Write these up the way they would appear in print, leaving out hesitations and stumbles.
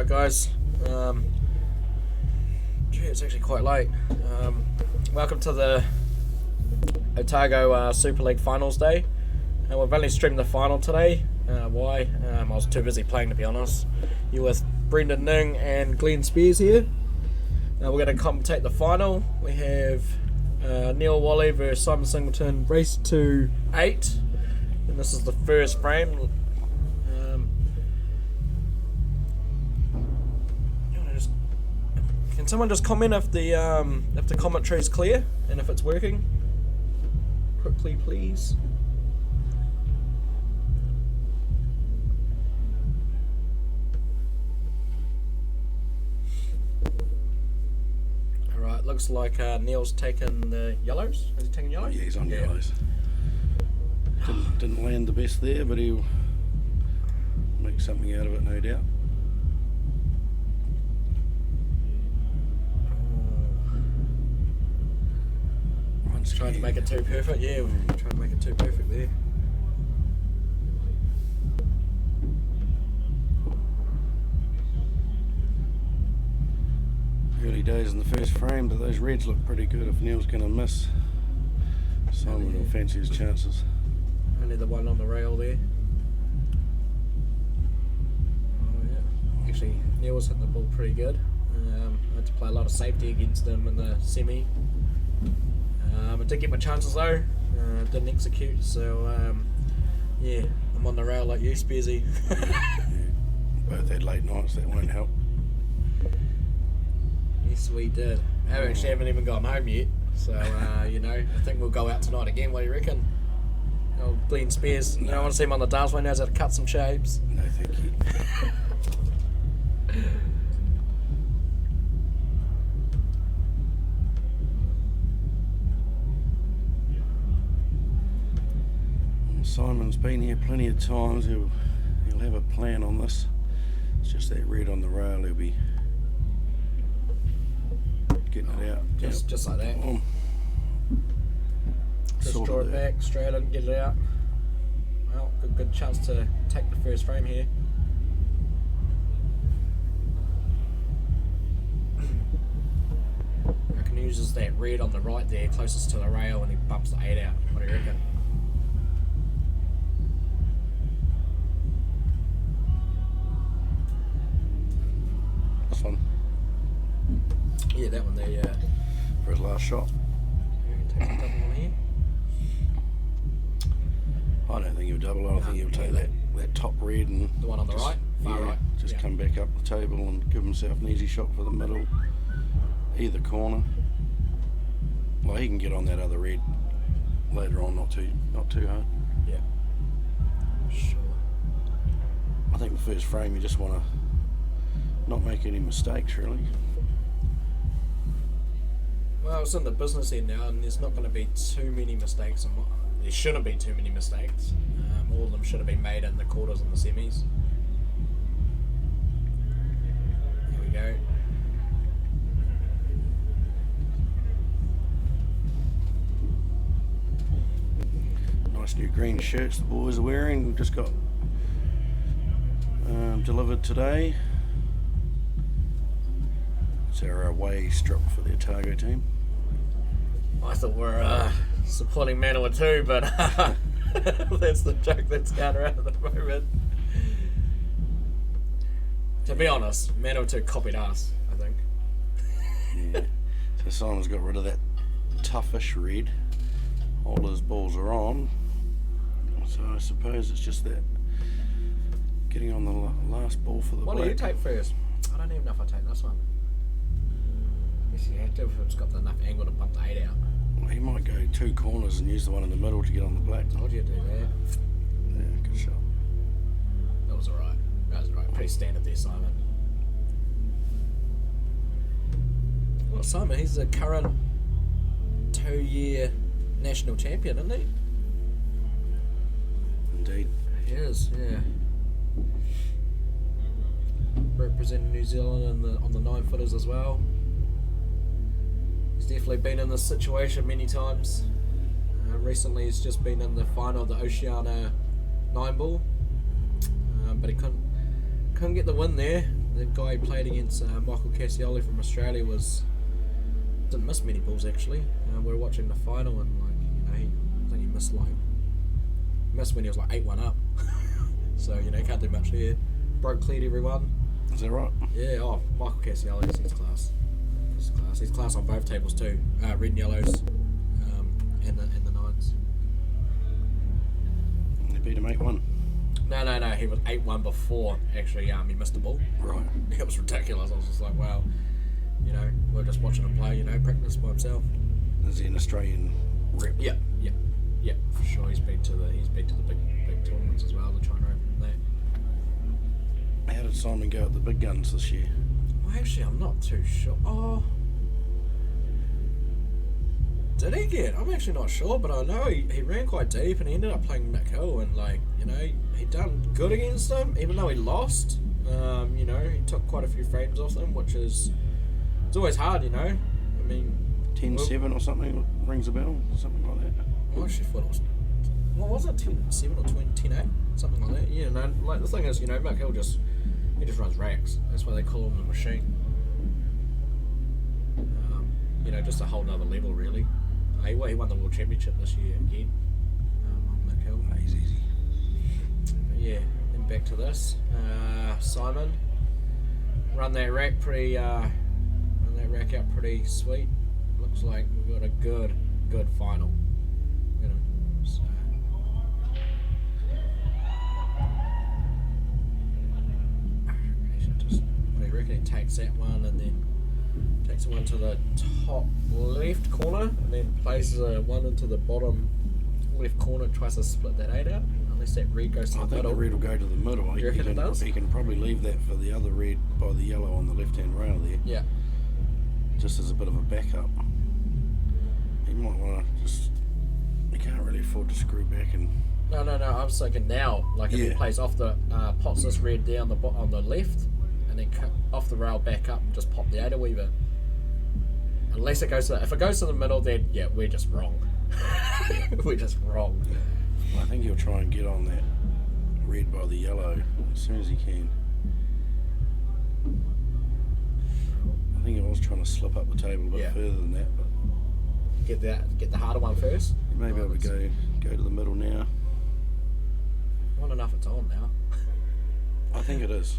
guys. It's actually quite late. Welcome to the Otago Super League Finals Day. We've only streamed the final today. Why? I was too busy playing, to be honest. You're with Brendan Ning and Glenn Spears here. We're going to commentate the final. We have Neil Wally versus Simon Singleton, race to 8. And this is the first frame. Can someone just comment if the commentary is clear and if it's working? Quickly, please. Alright, looks like Neil's taken the yellows. Has he taken yellows? Yeah, he's on yellows. Didn't land the best there, but he'll make something out of it, no doubt. Trying to make it too perfect, yeah, we're trying to make it too perfect there. Early days in the first frame, but those reds look pretty good. If Neil's going to miss, Simon will fancy his chances. Only the one on the rail there. Oh yeah, actually Neil was hitting the ball pretty good. I had to play a lot of safety against him in the semi. I did get my chances though, didn't execute, so yeah, I'm on the rail like you, Spearsy. Yeah, both had late nights, that won't help. Yes, we did. I actually haven't even gone home yet, so you know, I think we'll go out tonight again. What do you reckon? Old Glenn Spears, you know, I want to see him on the dance floor, knows how to cut some shapes. No, thank you. Simon's been here plenty of times. He'll have a plan on this. It's just that red on the rail. He'll be getting it out. Just like that. Just draw it back, straight in, get it out. Well, good chance to take the first frame here. I reckon he uses that red on the right there, closest to the rail, and he bumps the 8 out. What do you reckon? This one. Yeah, that one there, yeah. For his last shot. Take the double one here. I don't think he'll double. I think he'll take that top red and the one on the right, far right. Just come back up the table and give himself an easy shot for the middle, either corner. Well, he can get on that other red later on, not too hard. Yeah. Sure. I think the first frame you just want to not make any mistakes, really. Well, it's in the business end now, and there's not going to be too many mistakes. There shouldn't be too many mistakes. All of them should have been made in the quarters and the semis. Here we go. Nice new green shirts the boys are wearing. Just got delivered today. It's our away strip for the Otago team. I thought we're supporting Manawatu, but that's the joke that's going around at the moment. To be honest, Manawatu copied us, I think. Yeah. So Simon's got rid of that toughish red. All his balls are on. So I suppose it's just that getting on the last ball for the What black. do you take first? I don't even know if I take this one. Yes, you have to if it's got enough angle to bump the 8 out. Well, he might go 2 corners and use the one in the middle to get on the black. Told you to do that. Yeah, good shot. That was alright. That was alright. Pretty standard there, Simon. Well, Simon, he's the current 2-year national champion, isn't he? Indeed. He is, yeah. Representing New Zealand on the 9-footers as well. He's definitely been in this situation many times. Recently he's just been in the final of the Oceania 9 ball. But he couldn't get the win there. the guy who played against Michael Cassioli from Australia didn't miss many balls actually. We were watching the final and I think he missed when he was like 8-1 up. So can't do much here. Broke cleared everyone. Is that right? Yeah. Oh, Michael Cassioli, he's class. He's class on both tables too. Red and yellows, and the nines. He beat him 8-1. No. He was 8-1 before actually. He missed the ball. Right. It was ridiculous. I was just like, wow. We're just watching him play. Practice by himself. Is he an Australian rep? Yeah, for sure. He's been to the big tournaments as well, the China Open and that. How did Simon go at the big guns this year? Well, actually, I'm not too sure. Oh, did he get? I'm actually not sure, but I know he ran quite deep and he ended up playing Nick Hill and he done good against him, even though he lost. He took quite a few frames off them, which is it's always hard, I mean, 10-7 or something rings a bell, something like that. I actually thought it was. What was it? 10-7 or 10-8, something like that. Yeah, no. Like the thing is, Mick Hill just runs racks. That's why they call him the machine. Just a whole nother level, really. He won the World Championship this year again. Mick Hill. He's easy. But yeah, then back to this. Simon run that rack out pretty sweet. Looks like we've got a good final. I reckon he takes that one and then takes one to the top left corner and then places one into the bottom left corner and tries to split that 8 out. Unless that red goes to the middle. I think the red will go to the middle. You reckon it does? He can probably leave that for the other red by the yellow on the left-hand rail there. Yeah. Just as a bit of a backup. He might want to just... He can't really afford to screw back and... No. I was thinking now, if he plays off the pots this red there on the left, and then cut off the rail back up and just pop the 8 a wee bit. Unless it goes if it goes to the middle, then we're just wrong. We're just wrong. Well, I think he'll try and get on that red by the yellow as soon as he can. I think he was trying to slip up the table a bit further than that, but get the harder one first. He may be able to go to the middle now. I don't know if it's on now. I think it is.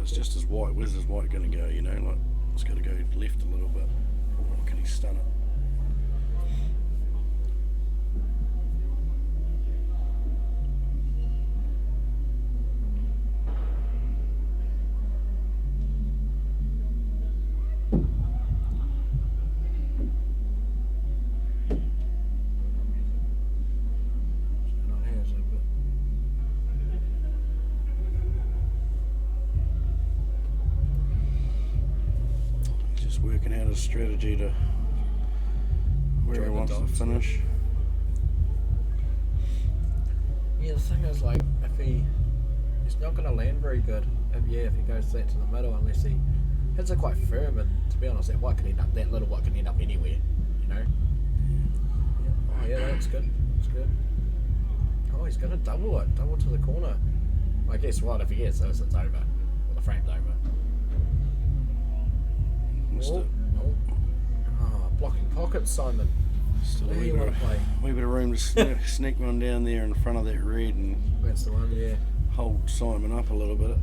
It's just his white. Where's his white going to go? It's got to go left a little bit. Or can he stun it? Working out a strategy to where he wants to finish. Yeah, the thing is, if he's not going to land very good. If he goes that to the middle, unless he hits it quite firm, and to be honest, that little white can end up anywhere, Yeah. Oh yeah, that's good. Oh, he's going to double to the corner. I guess what if he gets this, it's over. Well, the frame's over. Blocking pockets, Simon. Still a wee bit of room to sneak one down there in front of that red and that's the one, hold Simon up a little bit.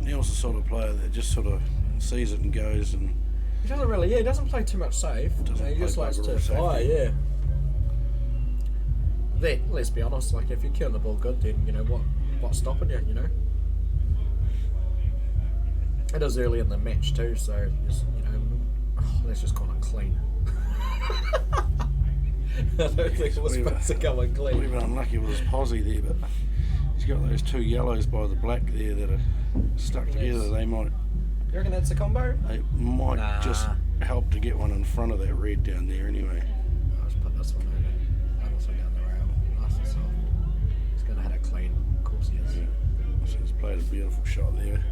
Neil's the sort of player that just sort of sees it and goes, and he doesn't play too much safe. He just likes to fire, Then, let's be honest, if you're killing the ball good, then what's stopping you, It is early in the match too, so just, let's just call it clean. I don't think it was supposed to go in clean. We've been unlucky with his posse there, but he's got those 2 yellows by the black there that are stuck together. They might... You reckon that's a combo? They might just help to get one in front of that red down there anyway. I'll just put this one over. This one down the rail. Nice and soft. He's going to hit it clean. Of course he is. Yeah. So he's played a beautiful shot there.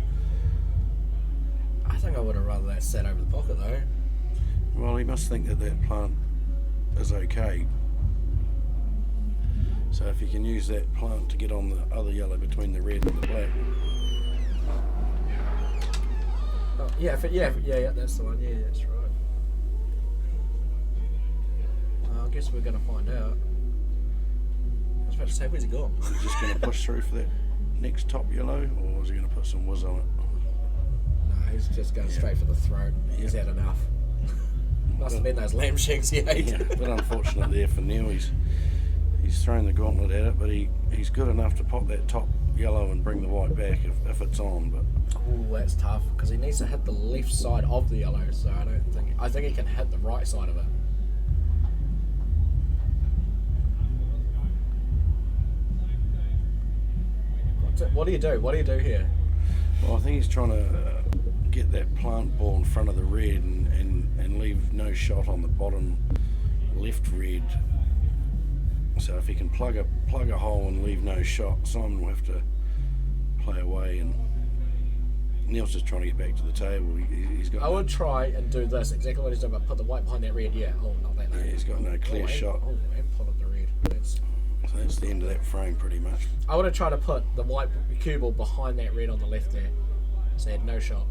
I think I would have rather that sat over the pocket though. Well, he must think that plant is okay. So if you can use that plant to get on the other yellow between the red and the black. Oh, yeah, that's the one. Yeah, that's right. I guess we're going to find out. I was about to say, where's he gone? Is he just going to push through for that next top yellow, or is he going to put some whiz on it? No, he's just going straight for the throat. He's had enough. Must have been those lamb shanks he ate. Yeah, but unfortunate there for Neil. He's thrown the gauntlet at it, but he's good enough to pop that top yellow and bring the white back if it's on. But oh, that's tough because he needs to hit the left side of the yellow. So I think he can hit the right side of it. What do you do? What do you do here? well, I think he's trying to get that plant ball in front of the red and leave no shot on the bottom left red. So if he can plug a hole and leave no shot, Simon will have to play away, and Neil's just trying to get back to the table. He's got. I would try and do this exactly what he's doing, but put the white behind that red. Yeah. Oh, not that. Yeah, he's got no clear shot. Oh, and plotted the red. So that's the end of that frame, pretty much. I would have tried to put the white cue ball behind that red on the left there, so he had no shot.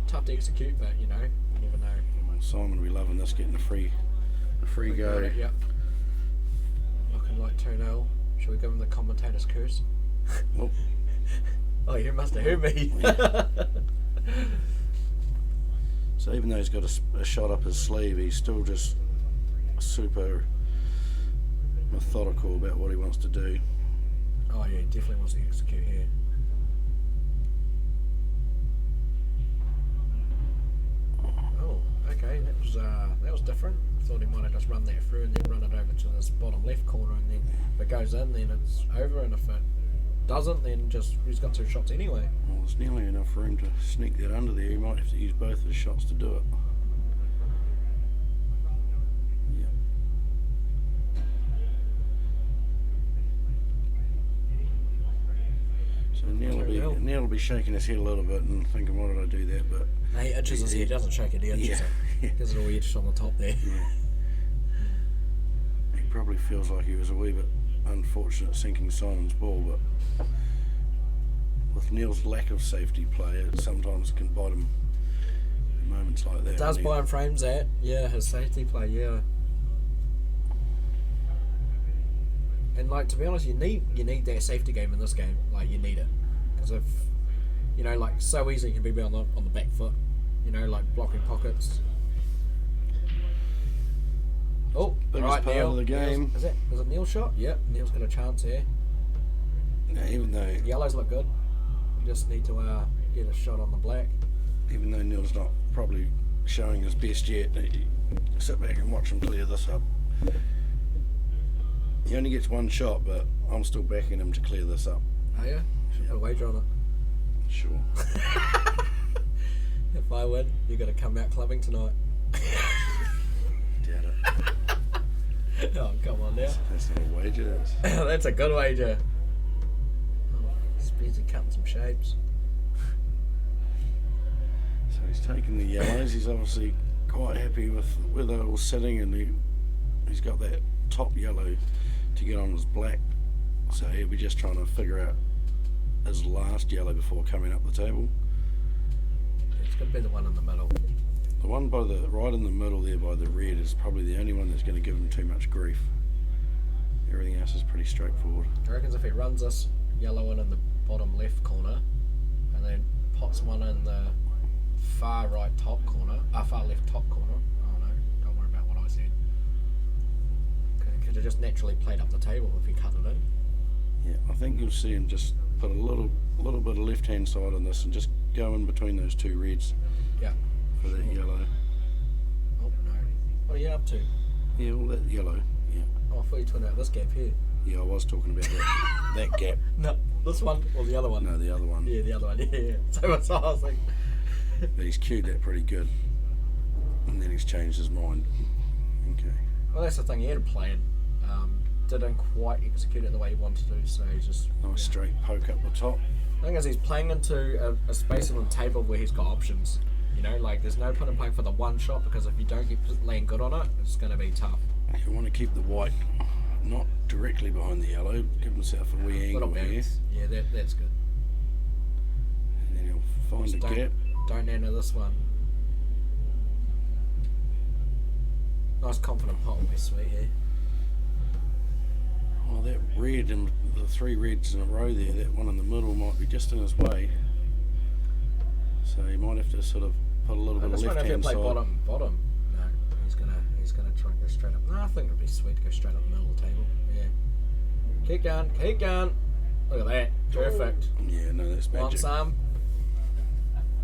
Tough to execute, but you know, you never know. Well, Simon will be loving this, getting a free go. Yep. Looking like 2-0. Should we give him the commentator's curse? Well, oh, you must have heard me. Yeah. So even though he's got a shot up his sleeve, he's still just super methodical about what he wants to do. Oh yeah, he definitely wants to execute here. Oh, okay, that was different. I thought he might have just run that through and then run it over to this bottom left corner, and then if it goes in, then it's over, and if it doesn't, then just he's got 2 shots anyway. Well, there's nearly enough room to sneak that under there. He might have to use both his shots to do it. Yeah. So Neil will be shaking his head a little bit and thinking, why did I do that? But he itches his head. He doesn't shake it, he itches it. Gets it all itched on the top there. Yeah. He probably feels like he was a wee bit unfortunate sinking Simon's ball, but with Neil's lack of safety play, it sometimes can bite him in moments like that. It does buy him frames that, yeah, his safety play, yeah. And like, to be honest, you need that safety game in this game. Like, you need it, because if you know, like, so easy you can be on the back foot. You know, like blocking pockets. Oh, biggest right, part Neil. of the game. Is it Neil's shot? Yep, Neil's got a chance here. Now, even though Yellows look good. We just need to get a shot on the black. Even though Neil's not probably showing his best yet, you sit back and watch him clear this up. He only gets 1 shot, but I'm still backing him to clear this up. Oh yeah? Should put a wager on it. Sure. If I win, you're going to come out clubbing tonight. Doubt it. Oh, come on now. That's not a wager. That's a good wager. Oh, he's busy cutting some shapes. So he's taking the yellows. He's obviously quite happy with where they're all sitting, and he's got that top yellow to get on his black. So he'll be just trying to figure out his last yellow before coming up the table. It's going to be the one in the middle. The one right in the middle there by the red is probably the only one that's going to give him too much grief. Everything else is pretty straightforward. I reckon if he runs this yellow in the bottom left corner, and then pots one in the far right top corner, far left top corner. Oh no, don't worry about what I said. Could have just naturally played up the table if he cut it in. Yeah, I think you'll see him just put a little bit of left-hand side on this and just go in between those 2 reds. Yeah. For that yellow. Oh no. What are you up to? Yeah, all that yellow. Yeah. Oh, I thought you were talking about this gap here. Yeah, I was talking about that gap. No, this one or the other one? No, the other one. Yeah, the other one. Yeah. So that's what I was thinking. But he's cued that pretty good, and then he's changed his mind. Okay. Well, that's the thing. He had a plan. Didn't quite execute it the way he wanted to, so he's just Nice straight poke up the top. The thing is, he's playing into a space on the table where he's got options. You know, like there's no point in playing for the 1 shot, because if you don't get laying good on it, it's going to be tough. You want to keep the white not directly behind the yellow, give himself a wee Little angle here, bounce. Yeah, that's good. and then he'll find a gap. Don't enter this one. Nice confident pot will be sweet here. Oh, that red and the 3 reds in a row there, that one in the middle might be just in his way. So he might have to sort of put a little bit of left hand play side. bottom. No, he's gonna try and go straight up. No, I think it'd be sweet to go straight up the middle of the table. Yeah. Keep going. Look at that. Perfect. Yeah, no, that's Want magic. some?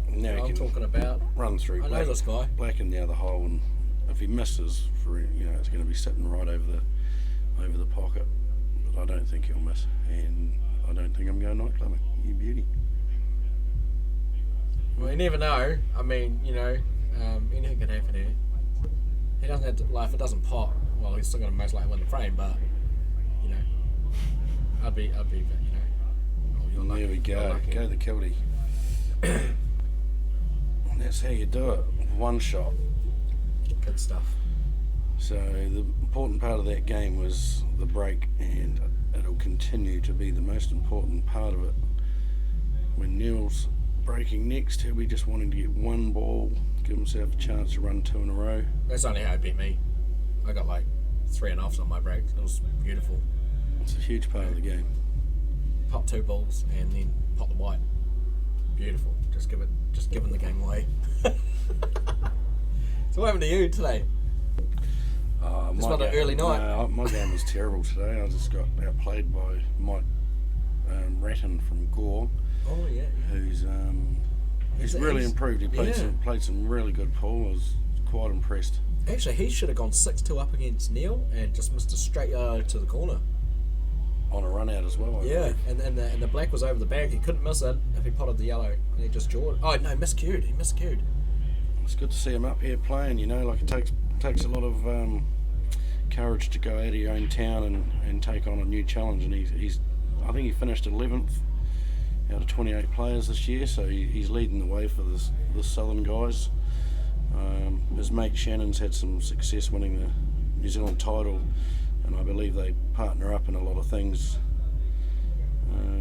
Now I'm he can talking about. run through I know this guy. black in the other hole, and if he misses, it's going to be sitting right over the pocket. But I don't think he'll miss, and I don't think I'm going night clubbing. You beauty. Well, you never know. I mean, anything can happen here. He doesn't have to, if it doesn't pot, well, he's still going to most likely win the frame, but, I'd be, oh, you're lucky. There we You're go. lucky. Go the kilty. That's how you do it. One shot. Good stuff. So the important part of that game was the break, and it'll continue to be the most important part of it. When Neil's breaking next, he'll be just wanting to get one ball, give himself a chance to run 2 in a row. That's only how he beat me. I got 3.5s on my break. It was beautiful. It's a huge part of the game. Pot 2 balls and then pot the white. Beautiful. Just giving the game away. So what happened to you today? It's not an early night. No, my game was terrible today. I just got outplayed by Mike Ratton from Gore, Oh yeah. who's really improved. He played some really good pool. I was quite impressed. Actually, he should have gone 6-2 up against Neil and just missed a straight yellow to the corner. On a run out as well. I believe. and the black was over the bank. He couldn't miss it if he potted the yellow, and he just jawed. Oh no, miscued. He miscued. It's good to see him up here playing. It takes a lot of courage to go out of your own town and take on a new challenge. And I think he finished 11th out of 28 players this year, so he's leading the way for the Southern guys. His mate Shannon's had some success winning the New Zealand title, and I believe they partner up in a lot of things.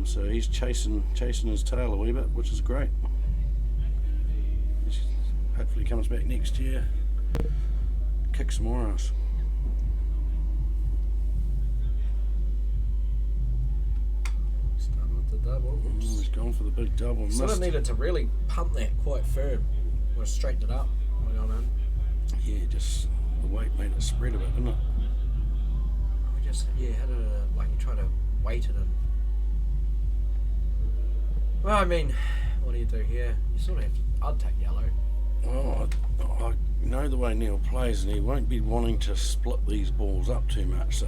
So he's chasing his tail a wee bit, which is great. Hopefully he comes back next year, kick some more ass. Starting with the double. He's gone for the big double. Sort of Missed. needed to really pump that quite firm. Or straighten it up. Well done, man. Yeah, just the weight made it spread a bit, didn't it? We just had it you try to weight it in. Well, I mean, what do you do here? You sort of have to. I'd take yellow. Well, I know the way Neil plays, and he won't be wanting to split these balls up too much, so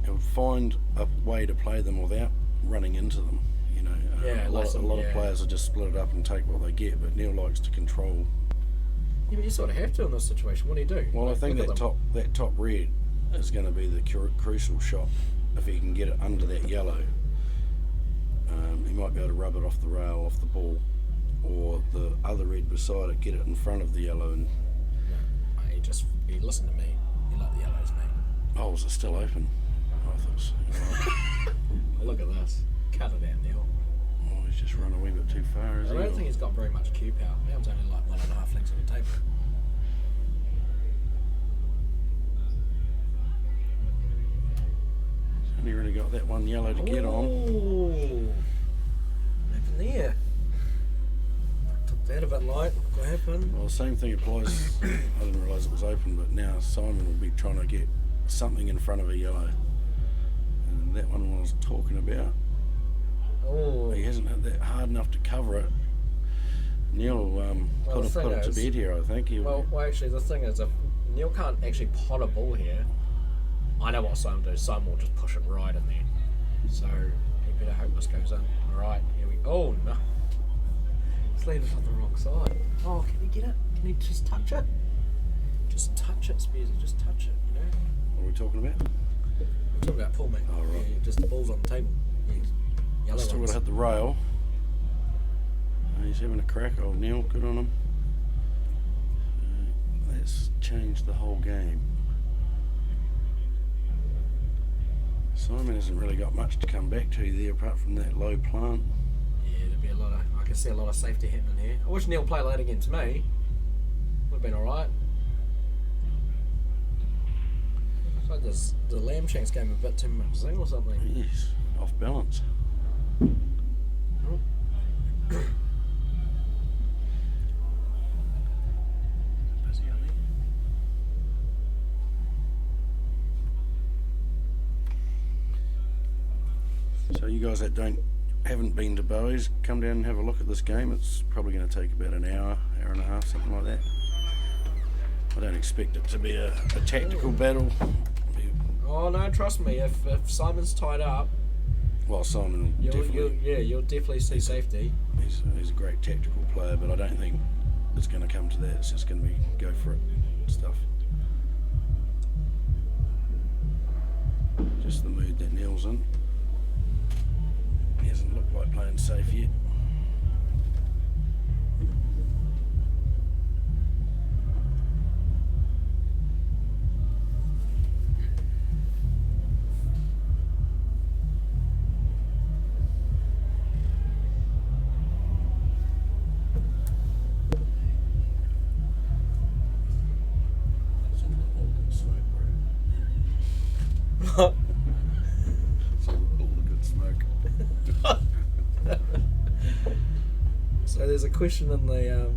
he'll find a way to play them without running into them. A lot of players will just split it up and take what they get, but Neil likes to control. Yeah, but you sort of have to in this situation. What do you do? Well, I think that top red is going to be the crucial shot. If he can get it under that yellow, he might be able to rub it off the rail, off the ball, or the other red beside it, get it in front of the yellow. And he listened to me. He liked the yellows, mate. oh, was it still open? I thought so. Look at this. Cut it out, Neil. Oh, he's just run a wee bit too far, I don't think he's got very much cue power. That was only 1.5 lengths of the table. He's only really got that one yellow to get on. Ooh. Nothing there. Took that a bit light. What happened? Well, the same thing applies. I didn't realise it was open, but now Simon will be trying to get something in front of a yellow. And that one I was talking about. Oh. He hasn't hit that hard enough to cover it. Neil will put it to bed here, I think. Well, actually, the thing is, if Neil can't actually pot a ball here, I know what Simon will do. Simon will just push it right in there. So, he better hope this goes in. Alright, here we go. Oh, no. He's landed on the wrong side. Oh, can he get it? Can he just touch it? Just touch it, Spearsy. Just touch it, What are we talking about? We're talking about pull, mate. Oh, right. Yeah, just the ball's on the table. Yeah. Yellow Still got ones. to hit the rail. He's having a crack, old Neil. Good on him. That's changed the whole game. Simon hasn't really got much to come back to there apart from that low plant. Yeah, there'd be a lot of. I can see a lot of safety happening here. I wish Neil played that against me. Would have been alright. It's like the lamb shanks gave him a bit too much zing or something. Yes, off balance. Busy, aren't they? So you guys that haven't been to Bowey's, come down and have a look at this game. It's probably going to take about an hour and a half, something like that. I don't expect it to be a tactical battle. Oh no, trust me. If Simon's tied up, Well, Simon will you'll definitely see safety. he's a great tactical player, but I don't think it's going to come to that. It's just going to be go for it stuff. Just the mood that Neil's in. He hasn't looked like playing safe yet. So there's a question in the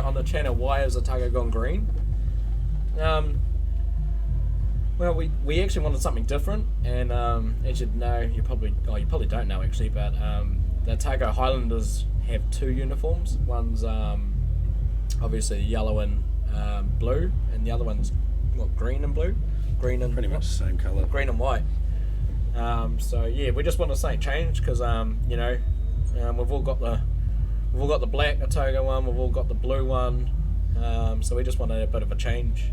on the channel. Why has Otago gone green? Well, we actually wanted something different, and as you know, you probably don't know actually, but the Otago Highlanders have two uniforms. One's obviously yellow and blue, and the other one's green and blue. Green and Pretty much the same colour. Green and white. So yeah, we just wanted something change because you know, we've all got the black Otago one, we've all got the blue one. So we just wanted a bit of a change.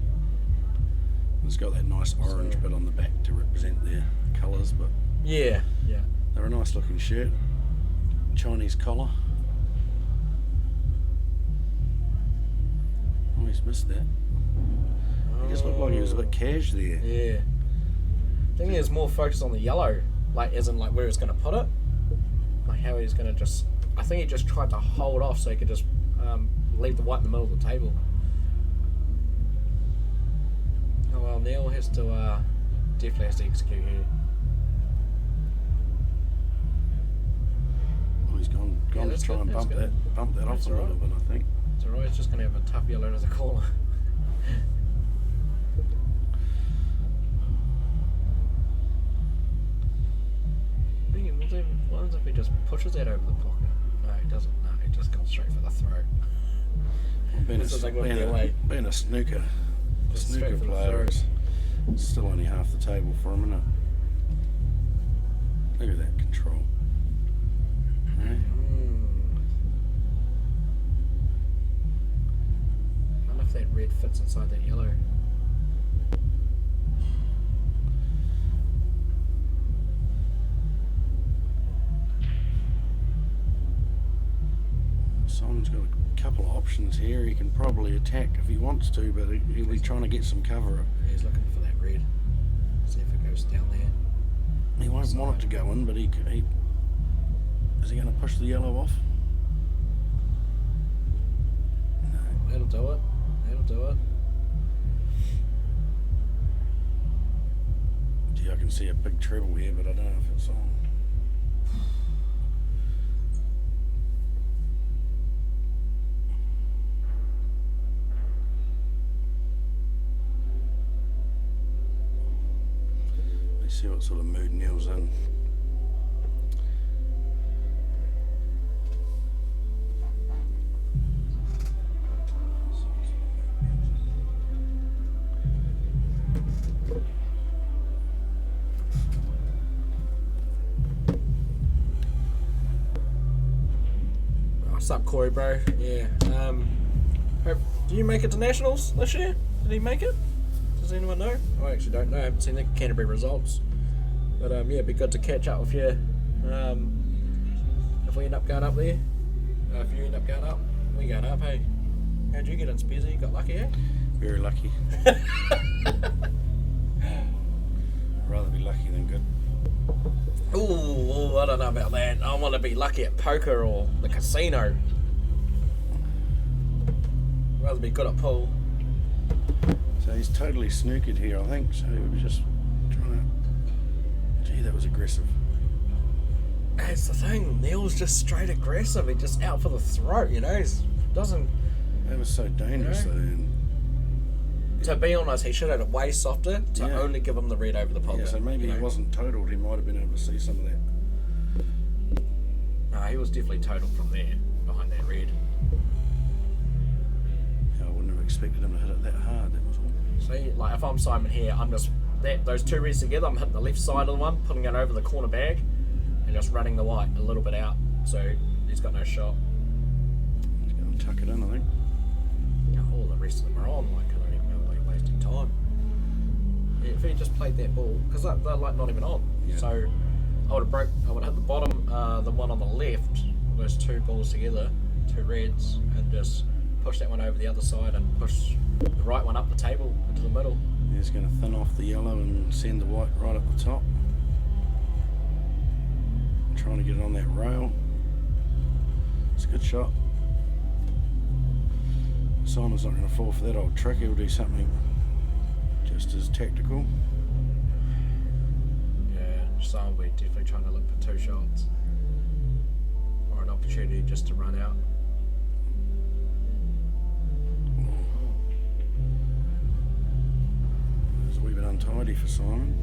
It's got that nice orange bit on the back to represent their colours, but yeah. they're a nice looking shirt. Chinese collar. Oh, he's missed that. He just looked like he was a bit cash there. Yeah. I think he was more focused on the yellow, like as in like where he's going to put it, like how he's going to just. I think he just tried to hold off so he could just leave the white in the middle of the table. Oh well, Neil has to definitely has to execute here. Well, he's gone to try and bump that off a little bit, I think. It's alright. He's just going to have a tough yellow as a caller. What happens if he just pushes that over the pocket? No, he doesn't. No, he just goes straight for the throat. Being a snooker player, it's still only half the table for him, isn't it? Look at that control. Right? I wonder if that red fits inside that yellow. Simon's got a couple of options here. He can probably attack if he wants to, but he'll be trying to get some cover. He's looking for that red. See if it goes down there. He won't want it to go in, but he is he going to push the yellow off? No. That'll do it. Gee, I can see a big treble here, but I don't know if it's on. See what sort of mood Neil's in. What's up, Corey, bro? Yeah. Do you make it to Nationals this year? Did he make it? Does anyone know? I actually don't know. I haven't seen the Canterbury results. But yeah, it'd be good to catch up with you if we end up going up there. If you end up going up, we going up, hey. How'd you get in, Spearsy? You got lucky, eh? Very lucky. rather be lucky than good. Ooh, I don't know about that. I want to be lucky at poker or the casino. I'd rather be good at pool. So he's totally snookered here, I think. So he was just trying to... Gee, that was aggressive. That's the thing. Neil's just straight aggressive. He's just out for the throat, you know. He doesn't... That was so dangerous, though. And to be honest, he should have had it way softer to only give him the red over the pocket. yeah, so maybe he wasn't totaled. He might have been able to see some of that. No, he was definitely totaled from there, behind that red. Yeah, I wouldn't have expected him to hit it that hard. That was all. See, like if I'm Simon here, I'm just... those two reds together, I'm hitting the left side of the one, putting it over the corner bag, and just running the white a little bit out, so he's got no shot. He's going to tuck it in, I think. All the rest of them are on, like, I don't even know why you're wasting time. Yeah, if he just played that ball, because they're like not even on. Yeah. So I would have hit the bottom, the one on the left, those two balls together, two reds, and just push that one over the other side and push the right one up the table into the middle. He's going to thin off the yellow and send the white right up the top. Trying to get it on that rail. It's a good shot. Simon's not going to fall for that old trick. He'll do something just as tactical. Yeah, Simon will be definitely trying to look for two shots. Or an opportunity just to run out. It's a wee bit untidy for Simon.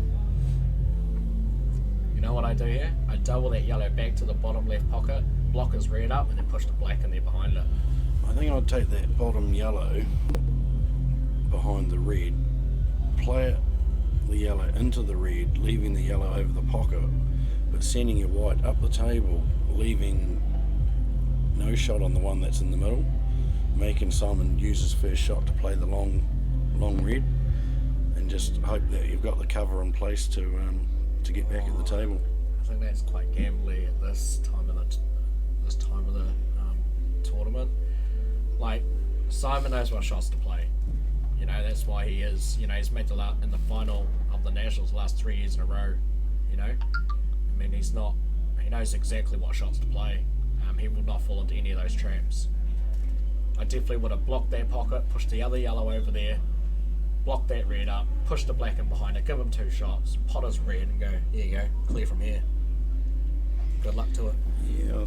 You know what I do here? I double that yellow back to the bottom left pocket, block his red up, and then push the black in there behind it. I think I'd take that bottom yellow behind the red, play the yellow into the red, leaving the yellow over the pocket, but sending your white up the table, leaving no shot on the one that's in the middle, making Simon use his first shot to play the long red, and just hope that you've got the cover in place to get back at the table. I think that's quite gambly at this time of the tournament. Like, Simon knows what shots to play. You know, that's why he is. You know, he's made in the final of the Nationals the last 3 years in a row. You know, I mean, he knows exactly what shots to play. He will not fall into any of those traps. I definitely would have blocked that pocket, pushed the other yellow over there, blocked that red up, push the black in behind it, give him two shots, pot his red, and go, here you go, clear from here. Good luck to it. Yeah.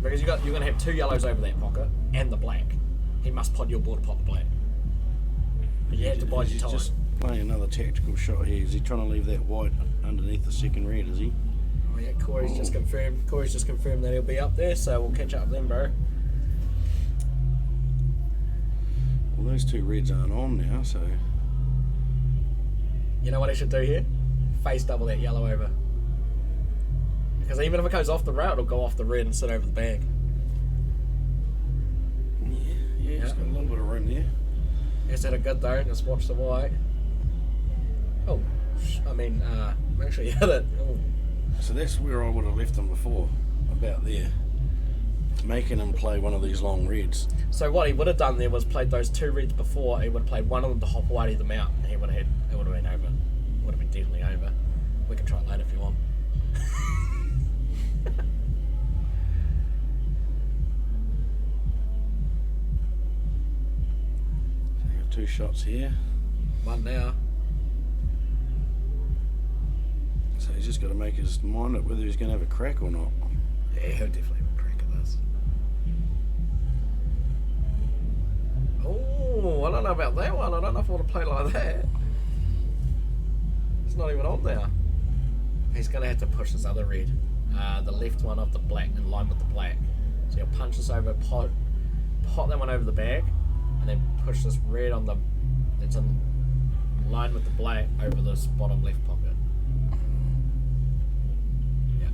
Because you're going to have two yellows over that pocket and the black. He must pot your ball to pot the black. But you have to bide your time. Just playing another tactical shot here. Is he trying to leave that white underneath the second red, is he? Oh yeah, Corey's just confirmed that he'll be up there, so we'll catch up with him, bro. Well, those two reds aren't on now, so... You know what he should do here? Face double that yellow over. Because even if it goes off the rail, it'll go off the red and sit over the bag. Yeah, it's got a little bit of room there. Is that a good though? Just watch the white. Oh, actually hit it. Oh. So that's where I would have left him before, about there. Making him play one of these long reds. So what he would have done there was played those two reds before. He would have played one of them to hop away to them out. And it would have been over. Would have been definitely over. We can try it later if you want. So you got two shots here. One now. So he's just got to make his mind up whether he's going to have a crack or not. Yeah, he'll definitely have a crack at this. Oh, I don't know about that one. I don't know if I want to play like that. It's not even on now. He's going to have to push this other red. The left one of the black in line with the black. So he'll punch this over, pot that one over the bag, and then push this red on that's in line with the black over this bottom left pocket. Yeah.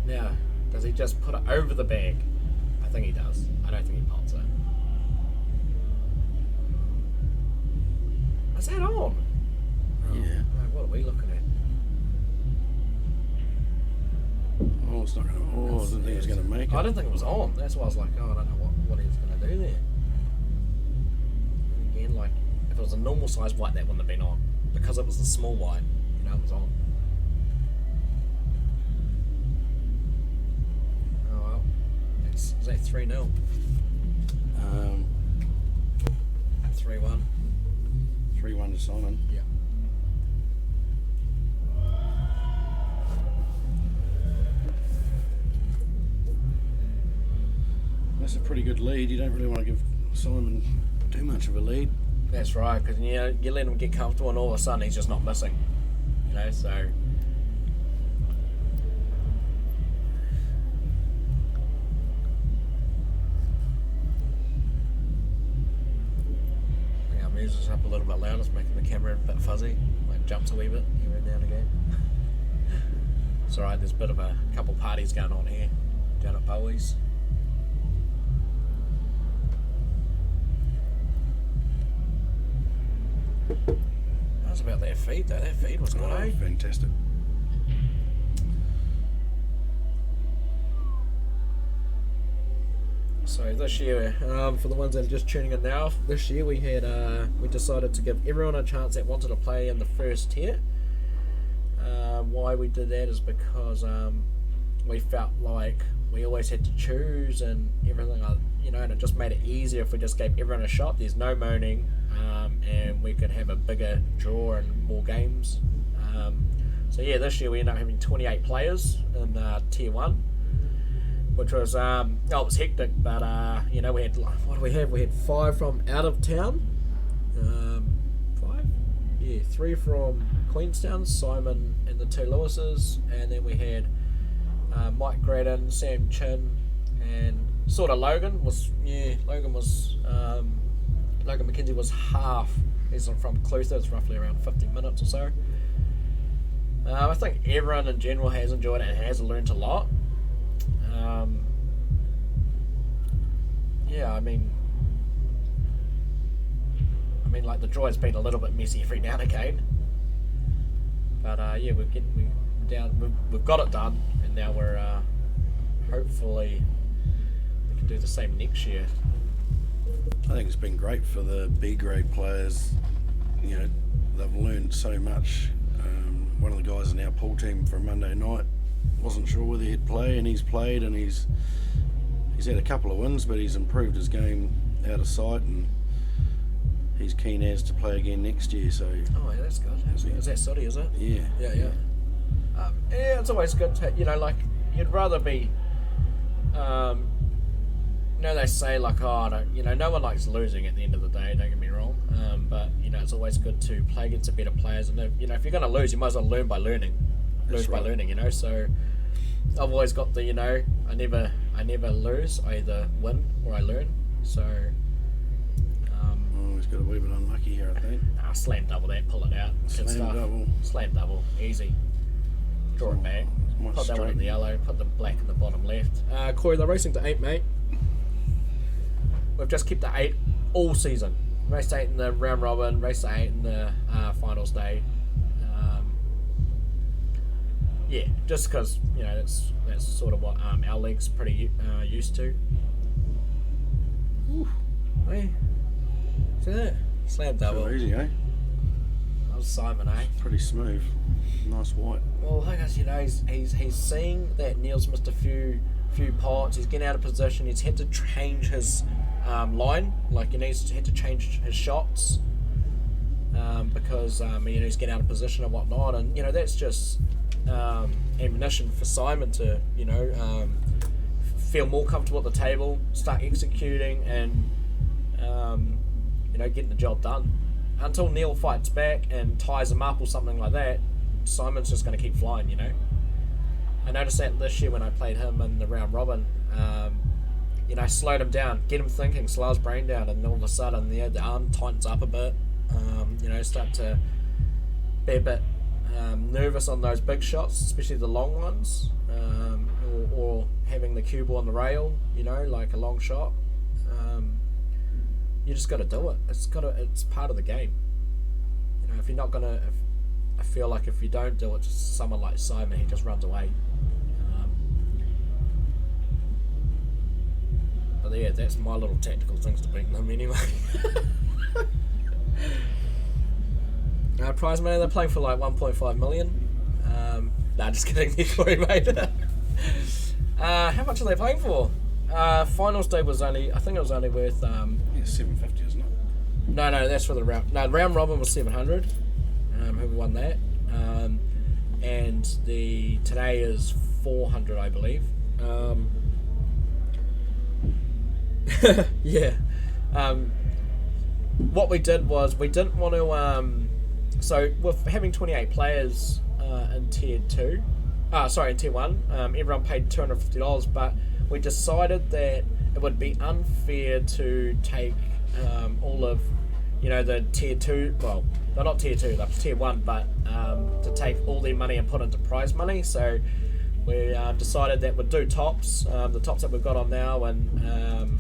Now, does he just put it over the bag? I think he does. I don't think he pots it. Is that on? Yeah. No, what are we looking at? Oh, it's not going to... Oh, I didn't think he was going to make it. I didn't think it was on. That's why I was like, oh, I don't know what he was going to do there. If it was a normal size white, that wouldn't have been on. Because it was a small white, you know, it was on. Oh well. Is that 3-0? 3-1. 3-1 to Simon. Yeah. That's a pretty good lead. You don't really want to give Simon too much of a lead. That's right, because you let him get comfortable and all of a sudden he's just not missing. You know, so... Yeah, our music's up a little bit loud, it's making the camera a bit fuzzy. Like jumps a wee bit, here and down again. It's alright, there's a bit of a couple parties going on here, down at Bowey's. How's about that feed though? That feed was good, eh? Fantastic. So this year, for the ones that are just tuning in now, this year we had we decided to give everyone a chance that wanted to play in the first tier. Why we did that is because we felt like we always had to choose and everything, you know, and it just made it easier if we just gave everyone a shot. There's no moaning, and we could have a bigger draw and more games. So yeah, this year we ended up having 28 players in tier 1, which was it was hectic, but you know, we had, what do we have? We had 5 from out of town, 5, yeah, 3 from Queenstown, Simon and the 2 Lewises, and then we had Mike Graydon, Sam Chin, and sort of Logan was Logan McKenzie was half. He's from Clutha. It's roughly around 50 minutes or so. I think everyone in general has enjoyed it and has learnt a lot. Yeah, I mean, like the draw has been a little bit messy every now and again, but yeah, we've got it done, and now we're hopefully we can do the same next year. I think it's been great for the B grade players. You know, they've learned so much. One of the guys in our pool team for Monday night wasn't sure whether he'd play, and he's played, and he's had a couple of wins, but he's improved his game out of sight, and he's keen as to play again next year. So oh yeah, that's good. Is that Soddy, is it? Yeah. Yeah. Yeah, it's always good to, you know, like, you'd rather be, you know, they say like, oh, you know, no one likes losing at the end of the day, don't get me wrong, but, you know, it's always good to play against the better players, and, you know, if you're going to lose, you might as well learn by learning. By learning, you know, so I've always got the, you know, I never lose, I either win or I learn, so... he's got a wee bit unlucky here, I think. Slam double that, pull it out, good stuff. Slam double, easy. Draw it back, put that one in the yellow, put the black in the bottom left. Corey, they're racing to 8, mate. We've just kept the 8 all season. Race 8 in the round robin, race 8 in the finals day. Yeah, just because, you know, that's sort of what our league's pretty used to. Ooh, hey, see that? Slam double. So easy, eh? That was Simon, eh? Pretty smooth. Nice white. Well, I guess, you know, he's seeing that Neil's missed a few pots. He's getting out of position. He's had to change his line. Like, you know, he's had to change his shots because you know, he's getting out of position and whatnot. And, you know, that's just ammunition for Simon to, you know, feel more comfortable at the table, start executing, and you know, getting the job done. Until Neil fights back and ties him up or something like that, Simon's just going to keep flying, you know. I noticed that this year when I played him in the round robin. You know, slowed him down, get him thinking, slow his brain down, and all of a sudden the arm tightens up a bit. You know, start to be a bit nervous on those big shots, especially the long ones, or having the cue ball on the rail, you know, like a long shot. You just got to do it. It's part of the game. You know, if you're not gonna, I feel like if you don't do it to someone like Simon, he just runs away. But yeah, that's my little tactical things to beat them anyway. Prize money, they're playing for like 1.5 million. Nah, just kidding. Sorry, mate. How much are they playing for? Finals day was only, I think it was only worth. Yeah, 750, isn't it? No, that's for the round. No, round robin was 700. Who won that? And the today is 400, I believe. Yeah. What we did was we didn't want to. So with having 28 players in tier 2, in tier 1, everyone paid $250, but we decided that it would be unfair to take all of, the tier 2. Well, they're not tier 2, they're tier 1, but to take all their money and put into prize money. So we decided that we'd do tops, the tops that we've got on now, and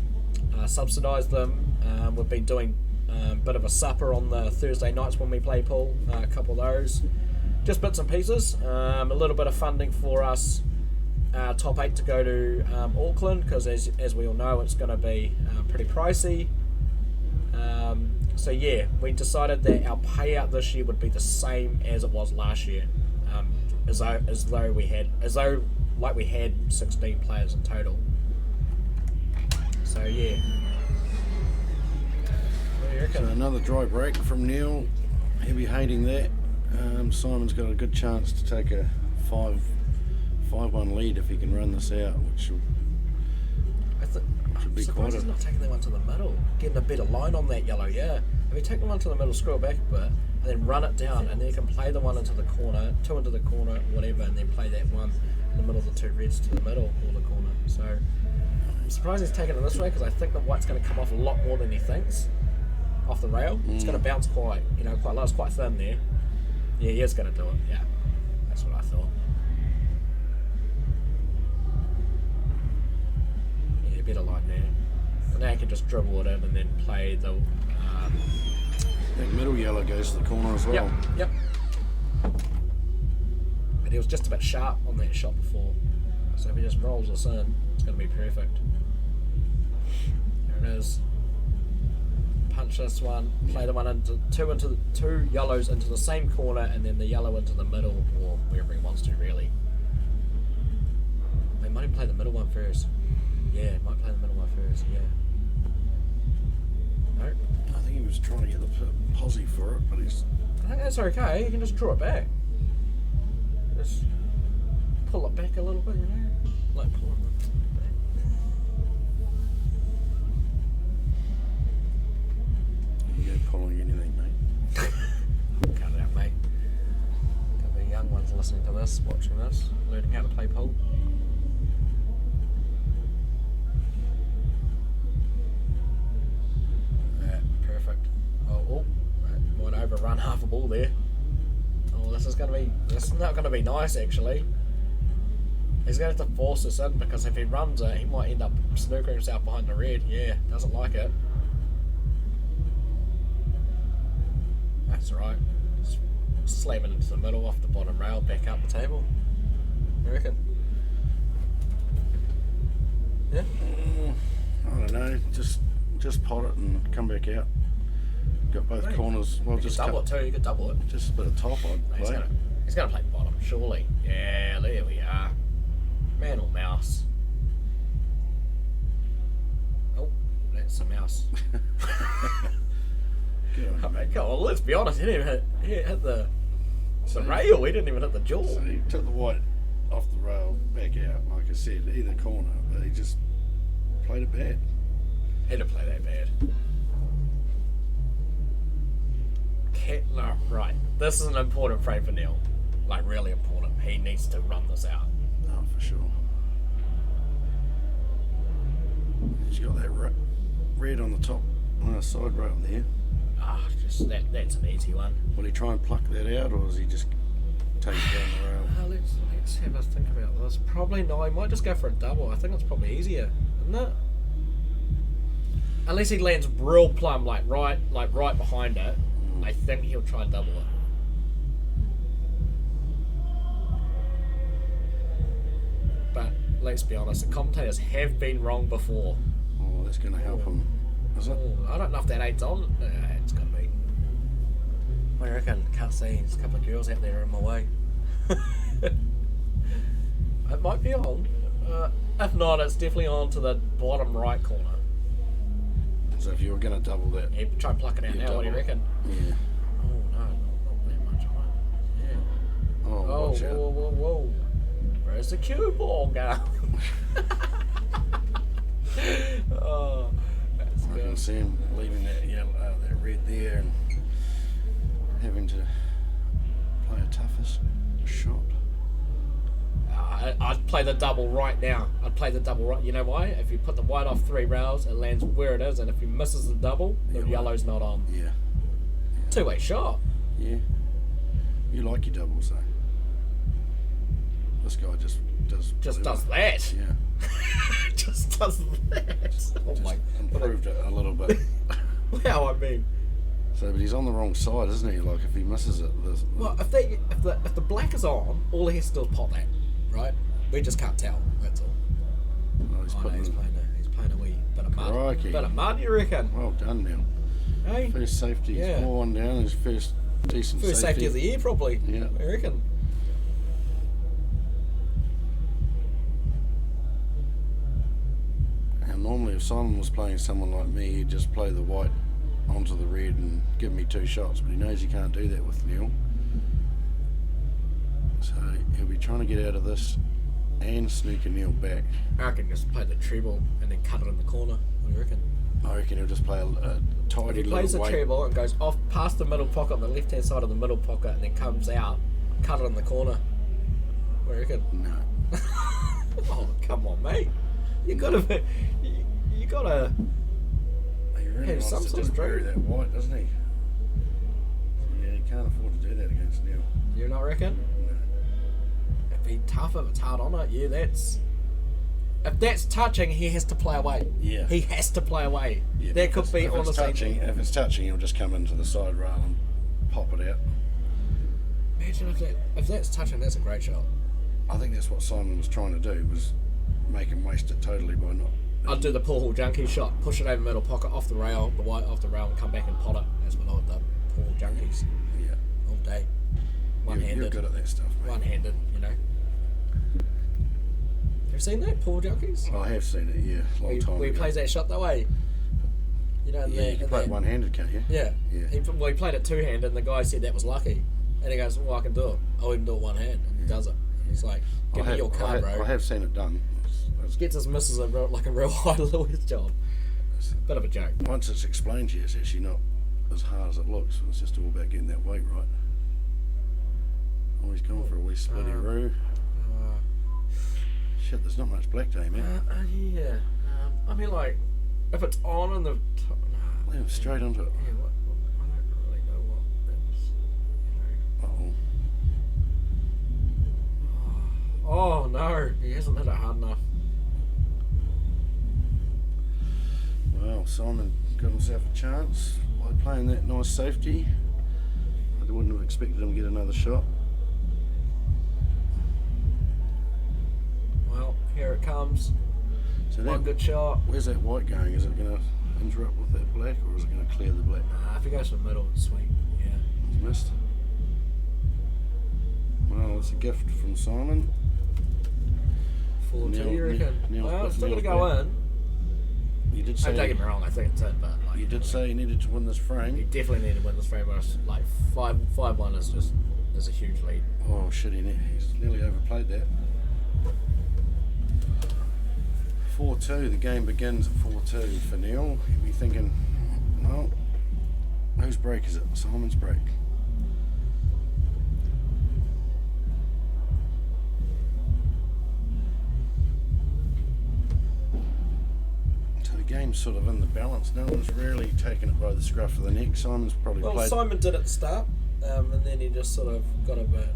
subsidise them. We've been doing a bit of a supper on the Thursday nights when we play pool, a couple of those. Just bits and pieces. A little bit of funding for us, top 8 to go to Auckland, because as we all know, it's going to be pretty pricey. So yeah, we decided that our payout this year would be the same as it was last year, as though we had 16 players in total. So yeah. What do you reckon? So another dry break from Neil. He'll be hating that. Simon's got a good chance to take a 5-1 lead if he can run this out, which should be quite he's not taking that one to the middle, getting a better line on that yellow. Yeah, if you take the one to the middle, scroll back a bit, and then run it down, and then you can play the one into the corner, 2 into the corner, whatever, and then play that one in the middle of the 2 reds to the middle or the corner. So I'm surprised he's taking it this way, because I think the white's going to come off a lot more than he thinks off the rail. It's going to bounce quite low. It's quite thin there. Yeah, he is going to do it. Yeah, that's what I thought. Yeah, better line there. And now you can just dribble it in and then play the. That middle yellow goes to the corner as well. Yep. But he was just a bit sharp on that shot before, so if he just rolls this in, it's going to be perfect. There it is. Punch this one, play the one into the two yellows into the same corner, and then the yellow into the middle, or wherever he wants to, really. He might even play the middle one first. Yeah, might play the middle one first, yeah. No? I think he was trying to get the posse for it, but he's... I think that's okay, you can just draw it back. Just pull it back a little bit, like pulling it back. You go pulling anything, mate. Cut it out, mate. Got the young ones listening to this, watching this, learning how to play pool. Yeah, perfect. Oh, might overrun half a ball there. Oh, this is not going to be nice, actually. He's going to have to force this in, because if he runs it, he might end up snookering himself behind the red. Yeah, doesn't like it. That's right. Slam it into the middle, off the bottom rail, back up the table. You reckon? Yeah? I don't know. Just pot it and come back out. Got both corners. Well, just double it too. You could double it. Just a bit of top I'd play. He's gonna play bottom, surely. Yeah, there we are. Man or mouse? Oh, that's a mouse. I mean, come on, let's be honest. He didn't even hit the rail. He didn't even hit the jewel. So he took the white off the rail, back out, like I said, either corner, but he just played it bad. He didn't play that bad. No, right. This is an important frame for Neil. Like, really important. He needs to run this out. Oh, for sure. He's got that red on the top side rail there. Just that's an easy one. Will he try and pluck that out, or does he just take it down the rail? Let's have a think about this. Probably no. He might just go for a double. I think it's probably easier, isn't it? Unless he lands real plumb, like right behind it. I think he'll try and double it. But let's be honest, the commentators have been wrong before. Oh, that's going to help him, is it? I don't know if that 8's on. It's going to be. What do you reckon? Can't see. There's a couple of girls out there in my way. It might be on. If not, it's definitely on to the bottom right corner. So if you were going to double that, Yeah, try and pluck it out now. What do you reckon? yeah. Oh no, not that much on it. Yeah. Oh, Oh, watch out. whoa. Where's the cue ball going? Oh, that's I can good. see him leaving that yellow, that red there, and having to play a toughest shot. I'd play the double right now. I'd play the double right. You know why? If you put the white off 3 rails, it lands where it is, and if he misses the double, the yellow's not on. Yeah. Two-way shot. Yeah. You like your doubles, though. This guy just does that. Yeah. Just does that. Oh Just my. improved it a little bit. Wow, I mean. So, but he's on the wrong side, isn't he? Like, if he misses it, Well, if the black is on, all he has to do is pot that, right? We just can't tell. That's all. oh, he's Oh, no, putting he's playing a wee bit of mud. Crikey. Bit of mud, you reckon? well done now. Hey, First safety, he's Yeah. 4-1 down, his first decent first safety of the year, probably. Yeah. I reckon. And normally if Simon was playing someone like me, he'd just play the white onto the red and give me 2 shots, but he knows he can't do that with Neil. So he'll be trying to get out of this and sneak a Neil back. I reckon just play the treble and then cut it in the corner. What do you reckon? I reckon he'll just play a tidy If he little plays the weight. treble and goes off past the middle pocket on the left-hand side of the middle pocket and then comes out, cut it in the corner. What do you reckon? No. Oh, come on, mate. You gotta... You gotta... He really Hey, wants some to sort just of bury dream. that white, doesn't he? Yeah, he can't afford to do that against Neil. You not reckon? No. It'd be tough if it's hard on it. Yeah, that's... If that's touching, he has to play away. Yeah. He has to play away. Yeah, That but could be if it's honestly... touching, if it's touching, he'll just come into the side rail and pop it out. Imagine if that's touching, that's a great shot. I think that's what Simon was trying to do, was make him waste it totally by not. I'd do the Paul Hall Junkie shot, push it over middle pocket, off the rail, the white off the rail, and come back and pot it. That's what I would do. Paul Hall Junkies Yeah. all day. You're One-handed. good at that stuff, mate. One-handed, you know. Have you seen that, Paul Hall Junkies? I have seen it, yeah, long time Where he ago. plays that shot that way. You know, in Yeah, the, you can in play the- it one-handed, can't you? Yeah. Yeah. He played it two-handed, and the guy said that was lucky. And he goes, well, I can do it. I'll even do it one hand. And he does it. He's like, give me your card, bro. I have seen it done. Gets his missus a real high lawyer's job. Bit of a joke. Once it's explained to you, it's actually not as hard as it looks. It's just all about getting that weight right. Oh, he's gone for a wee splitty roo. Shit, there's not much black day, man. Yeah. I mean, like, if it's on in the... Leave him straight onto it. Yeah, I don't really know what that was, you know. Uh-oh. Oh, no. He hasn't hit it hard enough. Well, Simon got himself a chance by playing that nice safety. I wouldn't have expected him to get another shot. Well, here it comes. So One that, good shot. where's that white going? Is it going to interrupt with that black, or is it going to clear the black? If he goes for the middle, it's sweet. Yeah. He's missed. Well, it's a gift from Simon. 4-2, Neil- you reckon? Neil's Well, got it's still going to Neil's go back. in. You did Don't get say me wrong, I think it's it, but like, you did say you needed to win this you frame. definitely need to win this frame. Like 5-1 is a huge lead. Oh shit, he's nearly overplayed that. 4-2. The game begins at 4-2 for Neil. He'll be thinking, well, whose break is it? Simon's break. So the game's sort of in the balance. No one's really taken it by the scruff of the neck. Simon's probably Well, played. Simon did at the start, and then he just sort of got a bit.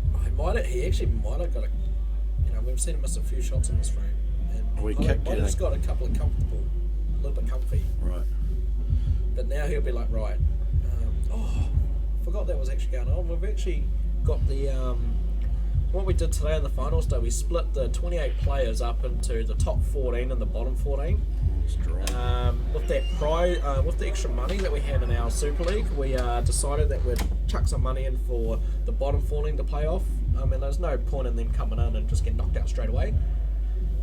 He actually might have got a. You know, we've seen him miss a few shots in this frame, and We might kicked have it. just got a couple of comfortable, a little bit comfy. Right. But now he'll be like, right. Forgot that was actually going on. We've actually got the. What we did today in the finals day, we split the 28 players up into the top 14 and the bottom 14. It's dry. With that with the extra money that we had in our Super League, we decided that we'd chuck some money in for the bottom falling to play off. I mean, there's no point in them coming in and just get knocked out straight away.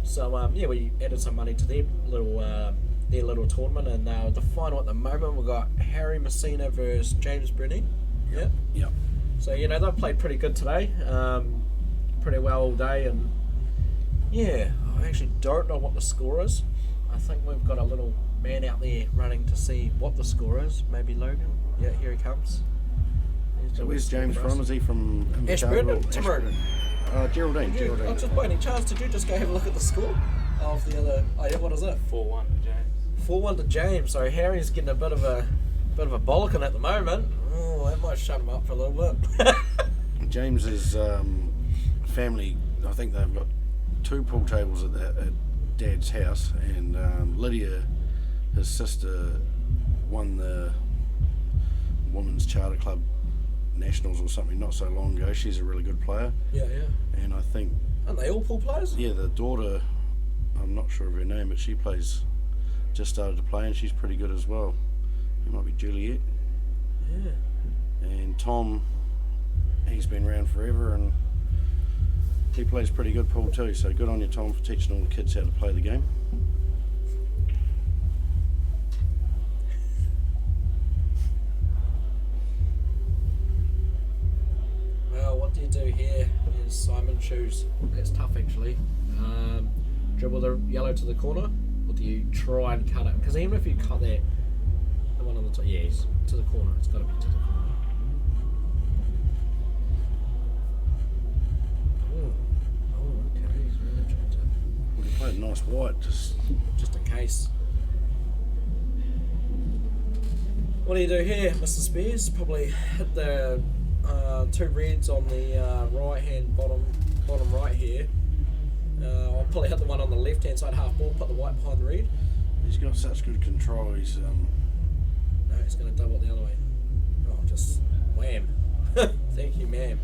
So we added some money to their little tournament, and the final at the moment we've got Harry Messina versus James Brenny. Yep. So they've played pretty good today, pretty well all day, and I actually don't know what the score is. I think we've got a little man out there running to see what the score is. Maybe Logan. Yeah, here he comes. So where's James from? Is he from Ashburn? Timaru. Geraldine. I was just by any chance, did you just go have a look at the score of the other? Oh yeah, what is it? 4-1 to James. 4-1 to James. So Harry's getting a bit of a bollocking at the moment. Oh, that might shut him up for a little bit. James's family, I think they've got 2 pool tables at Dad's house, and Lydia, his sister, won the Women's Charter Club Nationals or something not so long ago. She's a really good player. Yeah. And I think... Aren't they all pool players? Yeah, the daughter, I'm not sure of her name, but she just started to play, and she's pretty good as well. It might be Juliet. Yeah. And Tom, he's been around forever, and he plays pretty good pool too, so good on you, Tom, for teaching all the kids how to play the game. Well, what do you do here is Simon choose. That's tough actually. Dribble the yellow to the corner, or do you try and cut it? Because even if you cut that, the one on the top, it's to the corner. It's got to be to the corner. Okay. He's really trying to. Well, he played a nice white, just in case. What do you do here, Mr. Spears? Probably hit the 2 reds on the right hand bottom right here. I'll probably hit the one on the left hand side half ball, put the white behind the red. He's got such good control. He's No, he's going to double it the other way. Oh, just wham. Thank you, ma'am.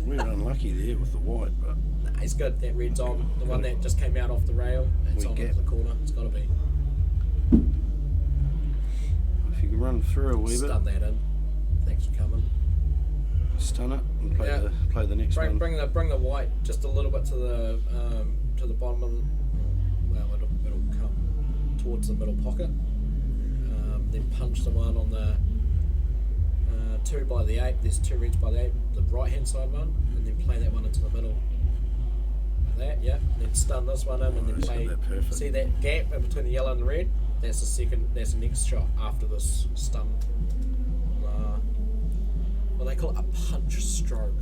we were unlucky there with the white, but Nah, he's good. That red's on. The one that just came out off the rail, it's on into the corner. It's got to be. if you can run through a wee bit, Stun that in. Thanks for coming. stun it and play the next one. Bring the white just a little bit to the bottom of. It'll come towards the middle pocket. Then punch the one on the 2 by the 8. There's 2 reds by the 8. The right hand side one, and then play that one into the middle. Like that, yeah. And then stun this one in, and then play. That See that gap in between the yellow and the red? That's the second. That's the next shot after this stun. Well, they call it a punch stroke.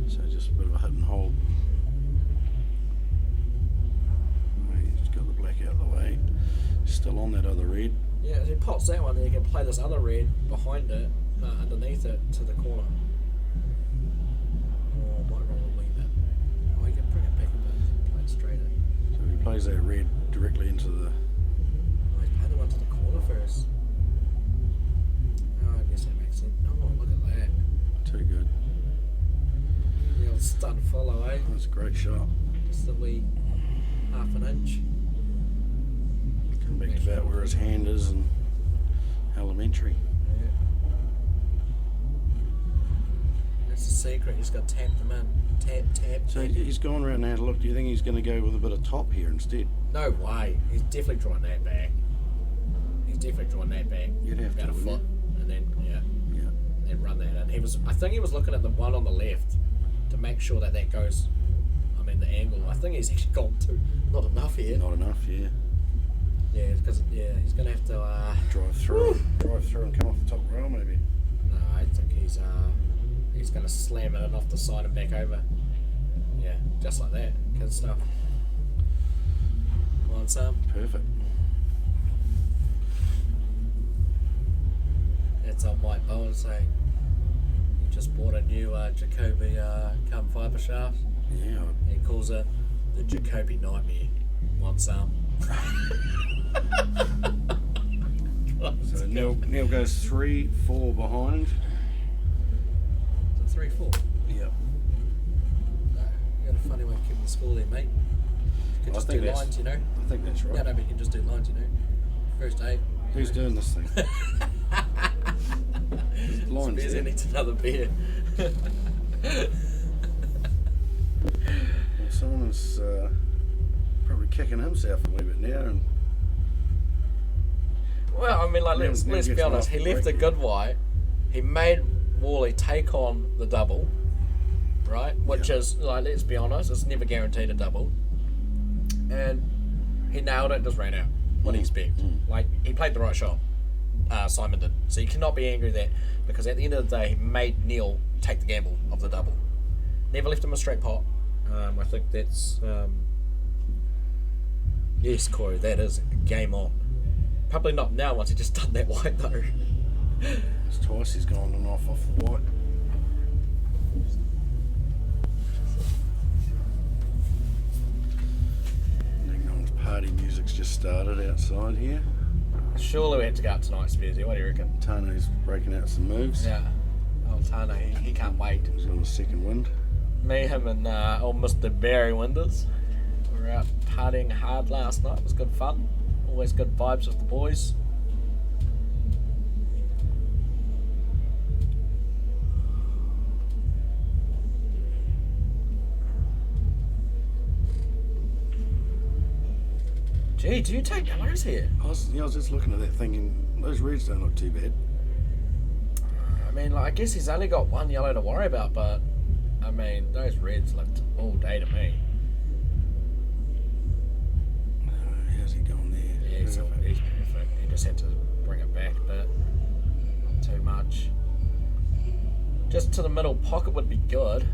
So just a bit of a hit and hold. He's got the black out of the way. Still on that other red. Yeah, if he pops that one, then you can play this other red behind it, underneath it, to the corner. Oh, might roll a wee bit. Oh, you can bring it back a bit, play it straighter. So he plays that red directly into the... Oh, he's playing the one to the corner first. Oh, I guess that makes sense. Oh, look at that. Too good. The old stun follow, eh? That's a great shot. Just a wee half an inch. Come back to that where his hand is and elementary. Yeah. That's the secret. He's got to tap them in. Tap. So he's gone around now to look. Do you think he's going to go with a bit of top here instead? No way. He's definitely drawing that back. You'd have about to, a foot, and then Yeah. and run that in. I think he was looking at the one on the left to make sure that goes. I mean the angle. I think he's actually gone not enough here. Not enough, yeah. Yeah, because he's gonna have to Drive through and come off the top rail maybe. No, I think he's gonna slam it in off the side and back over. Yeah, just like that. Good stuff. Come on, Sam. Perfect. That's on Mike Bowen saying you just bought a new Jacoby carbon fibre shaft. Yeah. He calls it the Jacoby Nightmare. One Sam. So Neil goes 3-4 behind. Is it 3-4? Yep. No. got a funny way of keeping the score there, mate. You can just do lines, you know. I think that's right. Yeah, no, but you can just do lines, you know. First eight. Who's doing this thing? Lines. Spears needs another beer. Well, someone's probably kicking himself a wee bit now, and well, I mean, like, let's be honest. He left a good white. He made Worley take on the double, right? Which is, like, let's be honest, it's never guaranteed a double. And he nailed it, just ran out. What do you expect? Like, he played the right shot. Simon did. So you cannot be angry there, because at the end of the day, he made Neil take the gamble of the double. Never left him a straight pot. I think that's... yes, Corey, that is game on. Probably not now once he just done that white, though. it's twice he's gone and off the white. Party music's just started outside here. Surely we had to go out tonight, Spearsy. What do you reckon? Tano's breaking out some moves. Yeah. Oh, Tano, he can't wait. He's on the second wind. Me, him, and old Mr. Barry Winders. We were out partying hard last night. It was good fun. Always good vibes with the boys. Gee, do you take yellows here? I was just looking at that thinking, those reds don't look too bad. I mean, like, I guess he's only got one yellow to worry about, but, I mean, those reds looked all day to me. How's he going there? Yeah, he's perfect. He just had to bring it back a bit. Not too much. Just to the middle pocket would be good.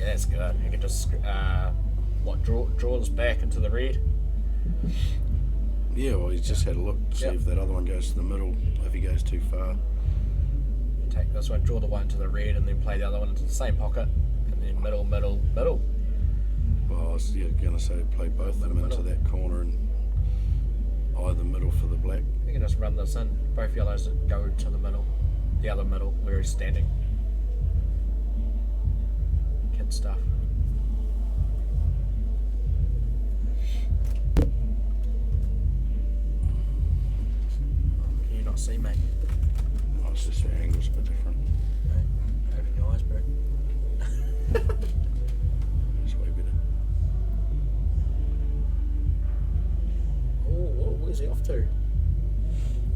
That's good. He can just draw this back into the red. Yeah, well, he's just had a look to see if that other one goes to the middle. If he goes too far, take this one, draw the one to the red, and then play the other one into the same pocket, and then middle. Well, I was going to say play both of them into that corner and either middle for the black. You can just run this in. Both yellows go to the middle, the other middle where he's standing. Stuff. Can you not see, mate? No, it's just the angle's a bit different. Okay. Open your eyes, bro. It's way better. Oh, where's he off to?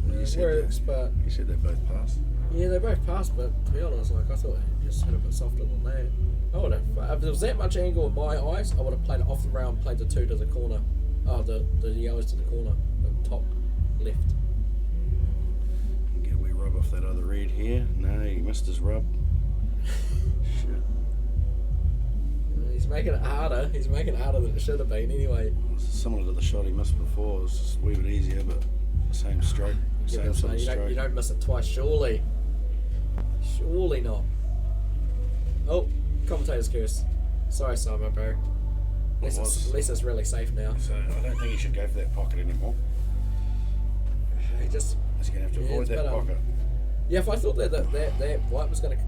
You said they both passed. Yeah, they both passed, but to be honest, like, I thought he just hit a bit softer than that. If there was that much angle in my eyes, I would have played it off the round, played the two to the corner. Oh, the yellows to the corner, the top left. Get a wee rub off that other red here. No, he missed his rub. Shit. He's making it harder. He's making it harder than it should have been anyway. It's similar to the shot he missed before. It's just a wee bit easier, but same stroke. Same sort of stroke. You don't miss it twice, surely. Surely not. Oh. Commentator's curse. Sorry, Simon, bro. At least it's really safe now. So I don't think he should go for that pocket anymore. He just... Is he going to have to avoid that pocket? Yeah, if I thought that white was going to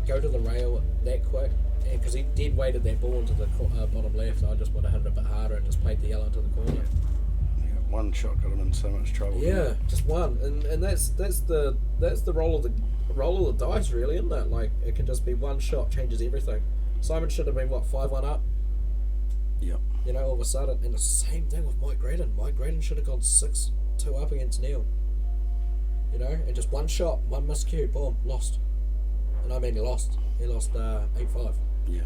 go to the rail that quick, because he dead weighted that ball into the bottom left, I just would have hit it a bit harder and just played the yellow into the corner. Yeah, one shot got him in so much trouble. Yeah, just one, and that's the roll of the dice, really, isn't it? Like, it can just be one shot changes everything. Simon should have been 5-1 up. Yep. You know, all of a sudden, and the same thing with Mike Graydon. Mike Graydon should have gone 6-2 up against Neil. You know, and just one shot, one miscue, boom, lost. And I mean, he lost. He lost 8-5. Yeah.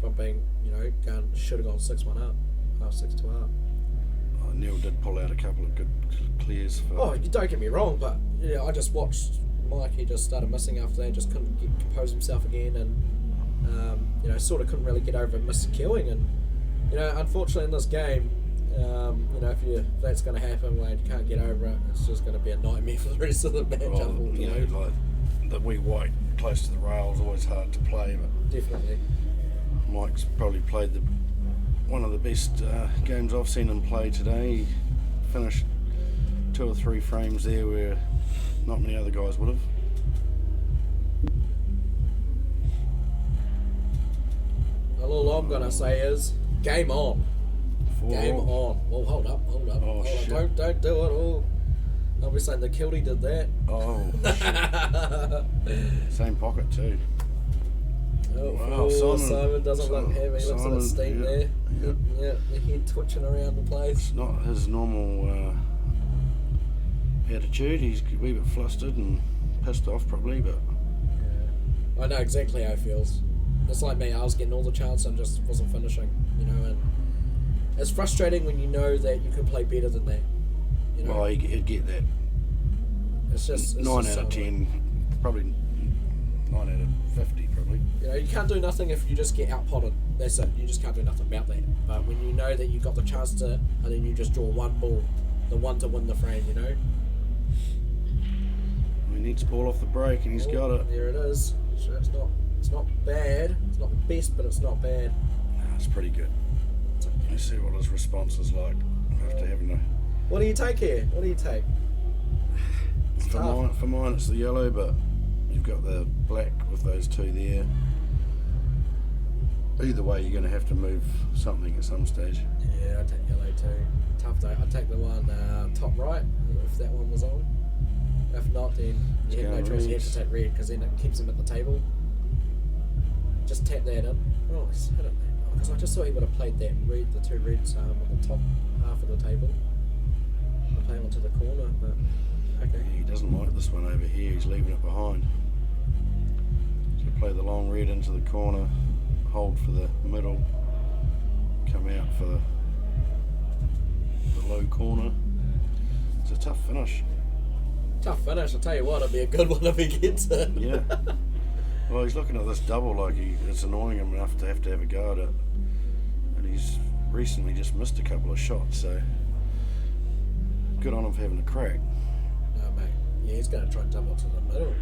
From being, should have gone 6-1 up, 6-2 up. Neil did pull out a couple of good clears. You don't get me wrong, but I just watched Mike. He just started missing after that. Just couldn't compose himself again, and sort of couldn't really get over miscuing. And unfortunately in this game, if that's going to happen, when you can't get over it, it's just going to be a nightmare for the rest of the match. Like the wee white close to the rail is always hard to play, but definitely Mike's probably played one of the best games I've seen him play today. finished 2 or 3 frames there where not many other guys would have. All I'm gonna say is game on. 4 Game all. on. Well, hold up. Oh, Hold shit. on. Don't do it all. I'll be saying the Kilty did that. Oh, same pocket too. Oh, Wow, Simon doesn't look heavy. Looks like a steam there. Yeah, the head twitching around the place. It's not his normal attitude. He's a wee bit flustered and pissed off probably, but I know exactly how it feels. It's like me. I was getting all the chance and just wasn't finishing. You know, and it's frustrating when you know that you could play better than that. You know, well, he'd get that. it's just 9 just out of so 10, probably 9 out of 50 probably. You know, you can't do nothing if you just get out-potted. That's it. You just can't do nothing about that. But when you know that you got the chance to, and then you just draw one ball, the one to win the frame, you know? He needs ball off the break and he's got it. There it is. So it's not bad. It's not the best, but it's not bad. Nah, it's pretty good. It's okay. Let's see what his response is like after having a... What do you take here? What do you take? It's tough. For mine it's the yellow, but you've got the black with those 2 there. Either way you're going to have to move something at some stage. Yeah, I take yellow too. Tough though. I take the one top right, if that one was on. If not, then you have no choice. You have to take red because then it keeps him at the table. Just tap that in. Oh, he's hit it. Because I just thought he would have played that red, the 2 reds on the top half of the table. I play him onto the corner, but okay. Yeah, he doesn't like this one over here. He's leaving it behind. So play the long red into the corner, hold for the middle, come out for the low corner. It's a tough finish. Tough finish. I'll tell you what, it'll be a good one if he gets it. Yeah. Well, he's looking at this double like it's annoying him enough to have a go at it. And he's recently just missed a couple of shots, so good on him for having a crack. No, mate. Yeah, he's going to try and double to the middle.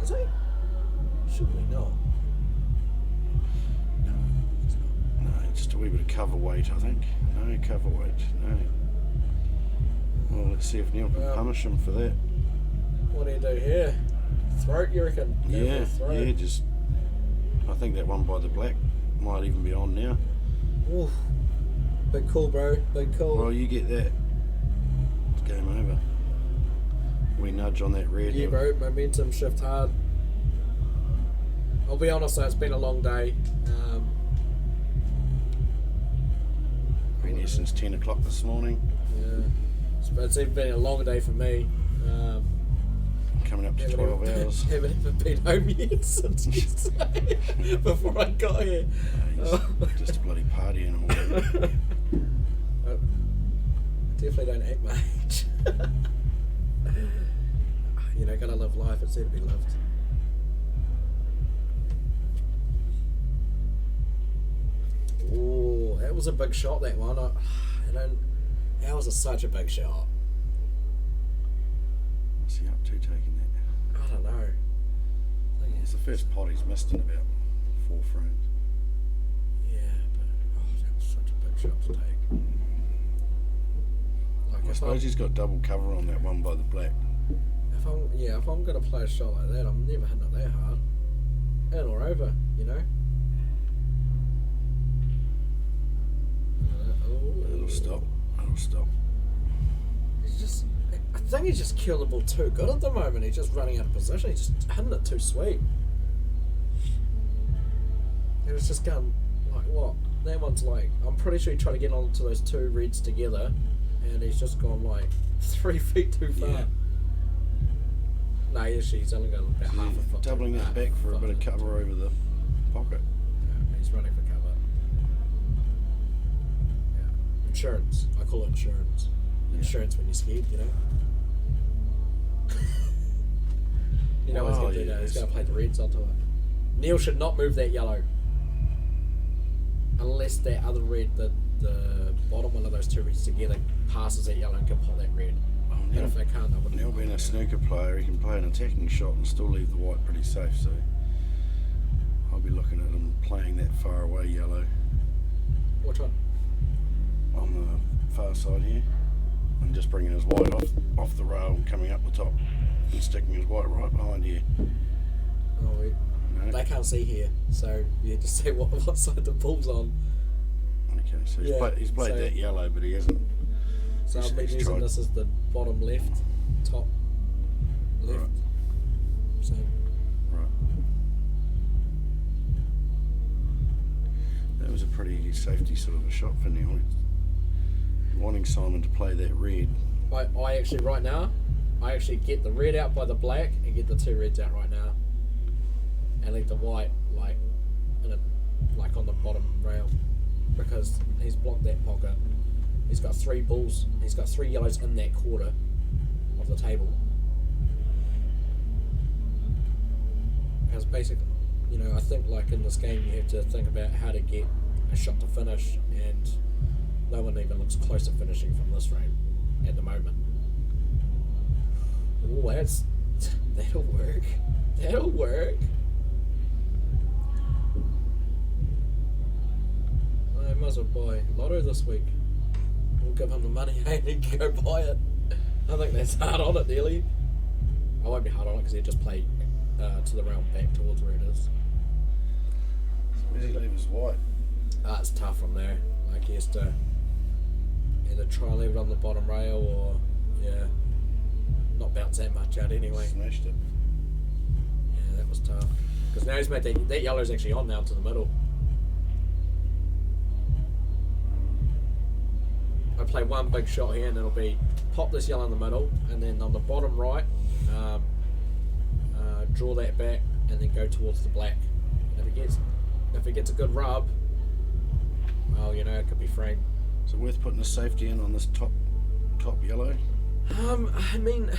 Is he? Surely not. No, he's not. No, just a wee bit of cover weight, I think. No, cover weight. No. Well, let's see if Neil can punish him for that. What do you do here? Throat, you reckon? Go for Yeah, the throat. yeah, just... I think that one by the black might even be on now. Oof. Big call, bro. Big call. Well, you get that. It's game over. We nudge on that red. Yeah, bro. Momentum shift hard. I'll be honest, though, it's been a long day. Been here since 10 o'clock this morning. Yeah. It's even been a long day for me. Coming up to 12 hours. Haven't even been home yet since yesterday, before I got here. He's just a bloody party animal. Definitely don't act my age. You know, gotta live life. It's there to be lived. Oh, that was a big shot. That one. That was such a big shot. What's he up to taking that? I don't know. It's the first pot he's missed in about 4 frames. Yeah, but that was such a big shot to take. Like I suppose he's got double cover on that one by the black. If I'm gonna play a shot like that, I'm never hitting it that hard. In or over, you know. It'll stop. It'll stop. I think he's just killing the ball too good at the moment. He's just running out of position. He's just hitting it too sweet. And it's just going like what? That one's like, I'm pretty sure he tried to get onto those 2 reds together, and he's just gone like 3 feet too far. Yeah. No, actually, he's only going about half a foot. Doubling that back for a bit of cover over the pocket. Yeah, he's running for cover. Yeah. Insurance. I call it insurance. Insurance when you're scared, you know. You know what he's going to do now. He's going to play the reds onto it. Neil should not move that yellow. Unless that other red, the bottom one of those 2 reds together, passes that yellow and can pop that red. And if they can't, I wouldn't. Neil being a snooker player, he can play an attacking shot and still leave the white pretty safe, so I'll be looking at him playing that far away yellow. Which one? On the far side here. and just bringing his white off the rail and coming up the top and sticking his white right behind here. Oh, No? they can't see here, so you just say what side the bull's on. Okay, so he's played so- that yellow, but he hasn't. So He's- I've been he's using tried. this as the bottom left, top left. Right. So Right. That was a pretty safety sort of a shot for Neil. Wanting Simon to play that red. I actually right now, I actually get the red out by the black and get the two reds out right now, and leave the white like on the bottom rail, because he's blocked that pocket. He's got three bulls. He's got three yellows in that quarter of the table. Because basically, I think like in this game you have to think about how to get a shot to finish, and no one even looks close to finishing from this frame at the moment. Oh, that'll work. That'll work. I might as well buy Lotto this week. We'll give him the money and he can go buy it. I think that's hard on it, nearly. I won't be hard on it because he'll just play to the round back towards where it is. Where does he leave his white? It's tough from there. Like he has to either try and leave it on the bottom rail or, not bounce that much out anyway. Smashed it. Yeah, that was tough. Because now he's made that yellow's actually on now to the middle. I play one big shot here and it'll be pop this yellow in the middle, and then on the bottom right, draw that back and then go towards the black. And if it gets a good rub, well, it could be framed. Is it worth putting a safety in on this top yellow? I mean,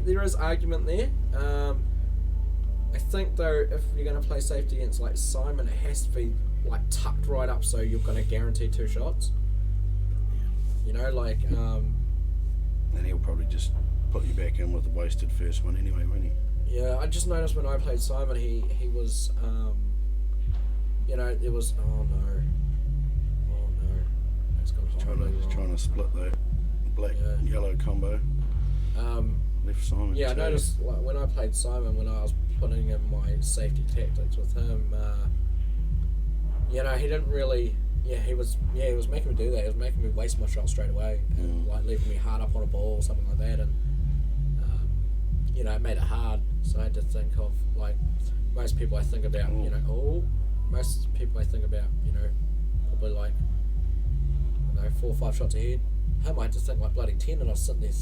there is argument there. I think though, if you're going to play safety against like Simon, it has to be like tucked right up so you're going to guarantee two shots. Then he'll probably just put you back in with the wasted first one anyway, won't he? Yeah, I just noticed when I played Simon, he was, there was, oh no, that's gone horribly wrong. Trying to split that black-yellow combo. Left Simon Yeah, I too. noticed like, when I played Simon, when I was putting in my safety tactics with him, he didn't really. He was making me do that. He was making me waste my shot straight away, and like leaving me hard up on a ball or something like that, and it made it hard. So I had to think of like most people I think about, probably like 4 or 5 shots ahead. I might just think like bloody 10, and I was sitting there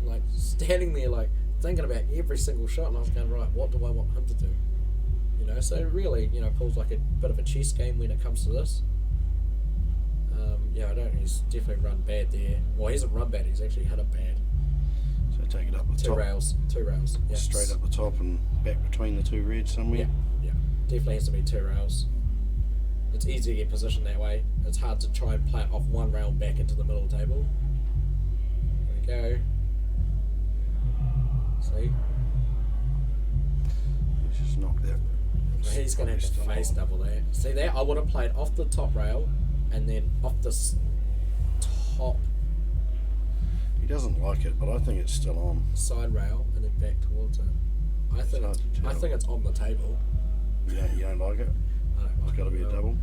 like standing there like thinking about every single shot, and I was going, right, what do I want him to do? So really, Paul's like a bit of a chess game when it comes to this. He's definitely run bad there. Well, he hasn't run bad, he's actually hit it bad. So take it up the Two top. rails. Yeah. Straight up the top and back between the two reds somewhere. Yeah. Definitely has to be 2 rails. It's easy to get positioned that way. It's hard to try and play it off 1 rail back into the middle of the table. There we go. See? He's just knocked that. He's going to have to Still face on. double that. See that? I would have played off the top rail and then off this top He doesn't like it, but I think it's still on. side rail and then back towards it. I think hard to tell. it's on the table. You don't like it? I don't like It's got to it be a at all.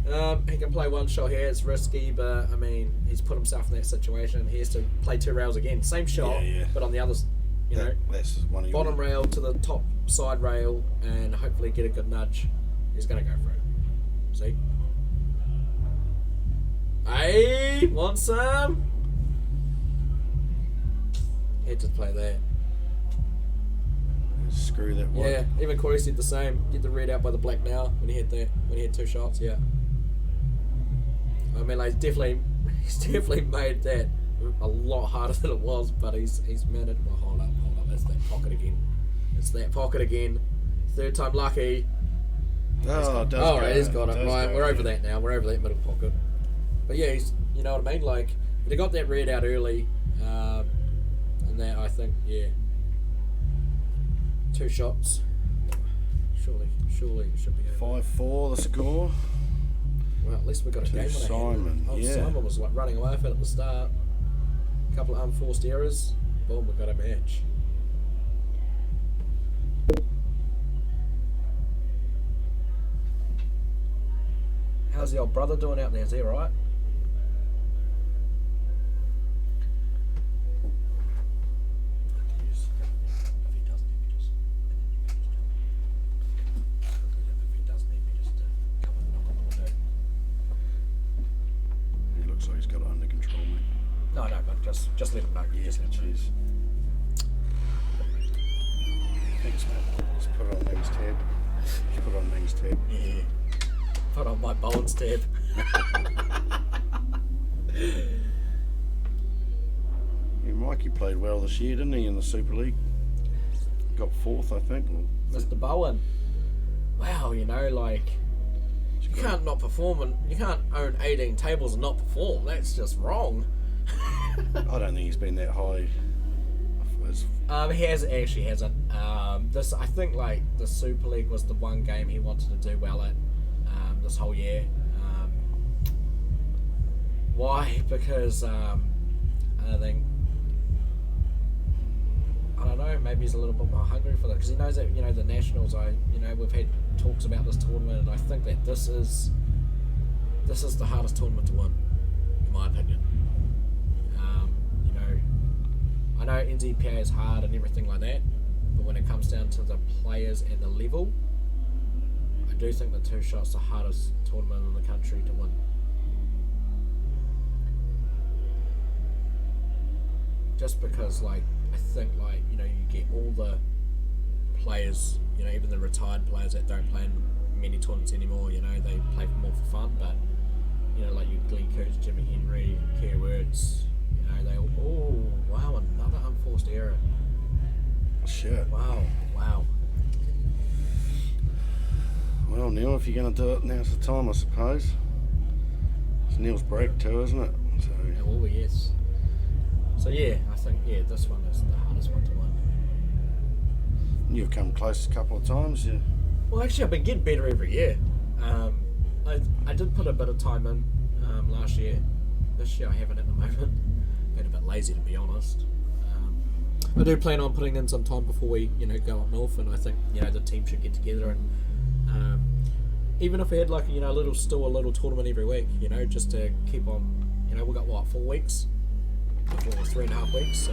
double. He can play 1 shot here. It's risky, but I mean, he's put himself in that situation. He has to play 2 rails again, same shot, Yeah. but on the other, That's one of your bottom rail to the top side rail, and hopefully get a good nudge. He's gonna go for it. See? Hey, want some? Had to play that. Screw that white. Yeah, even Corey said the same. Get the red out by the black now when he had 2 shots. Yeah. I mean, like, he's definitely made that a lot harder than it was, but he's managed. Well, hold up, that's that pocket again. It's that pocket again. 3rd time lucky. Oh, it does All go. right, he's got it. does Right, go, we're over yeah. that now. We're over that middle pocket. But yeah, you know what I mean. Like, if they got that red out early, and that I think 2 shots. Surely it should be over. 5-4 the score. Well, at least we got a To game on our Simon, hand. Oh, yeah. Simon was like running away with it at the start. A couple of unforced errors. Boom, we got a match. How's the old brother doing out there? Is he alright? He looks like he's got it under control, mate. No, but just let him know. Yeah, Just let him know. cheers. Thanks, mate. Let's put it on Ming's tab. Let's put it on Ming's tab. Yeah. Put on my Bowen's tab. Yeah, Mikey played well this year, didn't he, in the Super League? Got fourth, I think. Mr. Bowen. Wow, you know, like, you can't not perform and you can't own 18 tables and not perform. That's just wrong. I don't think he's been that high. He hasn't. This, I think, like, the Super League was the one game he wanted to do well at this whole year. Why? Because I think, I don't know, maybe he's a little bit more hungry for that, because he knows that, you know, the Nationals, we've had talks about this tournament, and I think that this is the hardest tournament to win, in my opinion. I know NZPA is hard and everything like that, but when it comes down to the players and the level, I do think the Two Shot's the hardest tournament in the country to win. Just because, like, I think, like, you know, you get all the players, you know, even the retired players that don't play in many tournaments anymore, you know, they play more for fun, but, you know, like your Glenn Coots, Jimmy Henry, Kerry Words, you know, they all, oh, wow, another unforced error. Shit. Wow. Well, Neil, if you're going to do it, now's the time, I suppose. It's Neil's break too, isn't it? So. It will be, yes. So, yeah, I think, yeah, this one is the hardest one to win. You've come close a couple of times, yeah. Well, actually, I've been getting better every year. I did put a bit of time in last year. This year I haven't at the moment. Been a bit lazy, to be honest. I do plan on putting in some time before we, you know, go up north, and I think, you know, the team should get together and even if we had, like, you know, a little tournament every week, you know, just to keep on, you know, we've got what, 4 weeks? Before 3.5 weeks, so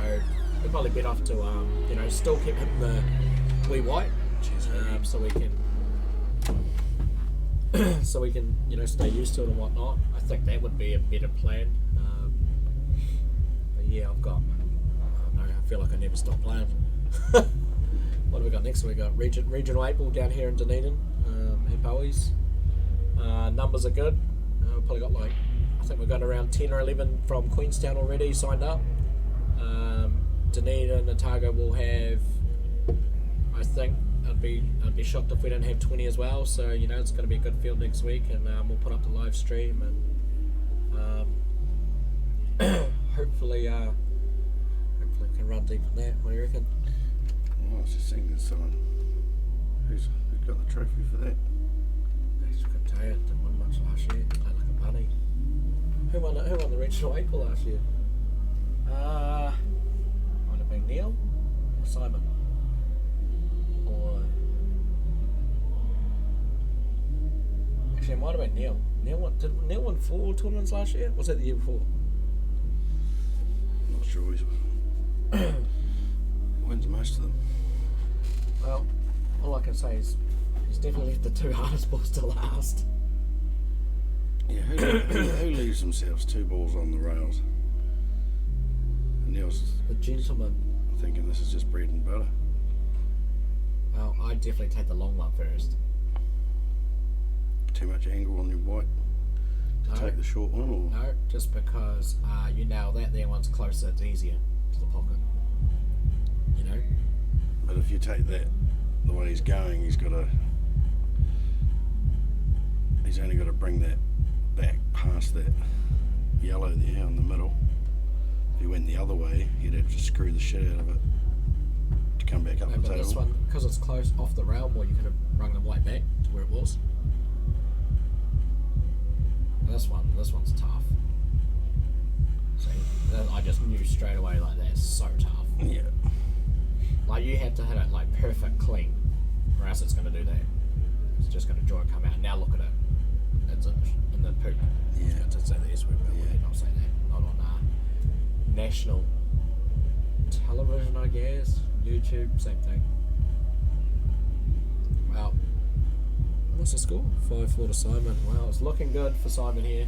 we're probably better off to, you know, still keep hitting the wee white, so we can, you know, stay used to it and whatnot. I think that would be a better plan. But yeah, I don't know, I feel like I never stop playing. What do we got next? We got Regional 8 ball down here in Dunedin at Bowey's. Numbers are good. We've probably got, like, I think we've got around 10 or 11 from Queenstown already signed up. Dunedin and Otago will have, I think, I'd be shocked if we don't have 20 as well. So, you know, it's going to be a good field next week, and we'll put up the live stream, and hopefully we can run deep in that. What do you reckon? Well, I was just thinking someone who's got the trophy for that. I just couldn't tell you. Didn't win much last year. Played like a bunny. Who won the regional 8 last year? Might have been Neil or Simon. Or actually, it might have been Neil. Did Neil win 4 tournaments last year? Was that the year before? Not sure he's wins most of them. Well, all I can say is he's definitely left the 2 hardest balls to last. Yeah, who leaves themselves 2 balls on the rails? And Neil's The gentleman. thinking this is just bread and butter. Well, I'd definitely take the long one first. Too much angle on your white to No. take the short one, or No, just because you nail that, their one's closer, it's easier to the pocket. You know? but if you take that the way he's going, he's only got to bring that back past that yellow there in the middle. If he went the other way, he'd have to screw the shit out of it to come back up No, the but table. this one, because it's close off the rail more, you could have rung the white back to where it was. this one's tough. See, I just knew straight away, like, that's so tough. Yeah. Like, you have to hit it, like, perfect clean, or else it's going to do that. It's just going to draw and come out. Now look at it. It's in the poop. Yeah. I did say the S word, but we did not say that. Not on national television, I guess. YouTube, same thing. Well, what's the score? 5-4 to Simon. Well, it's looking good for Simon here.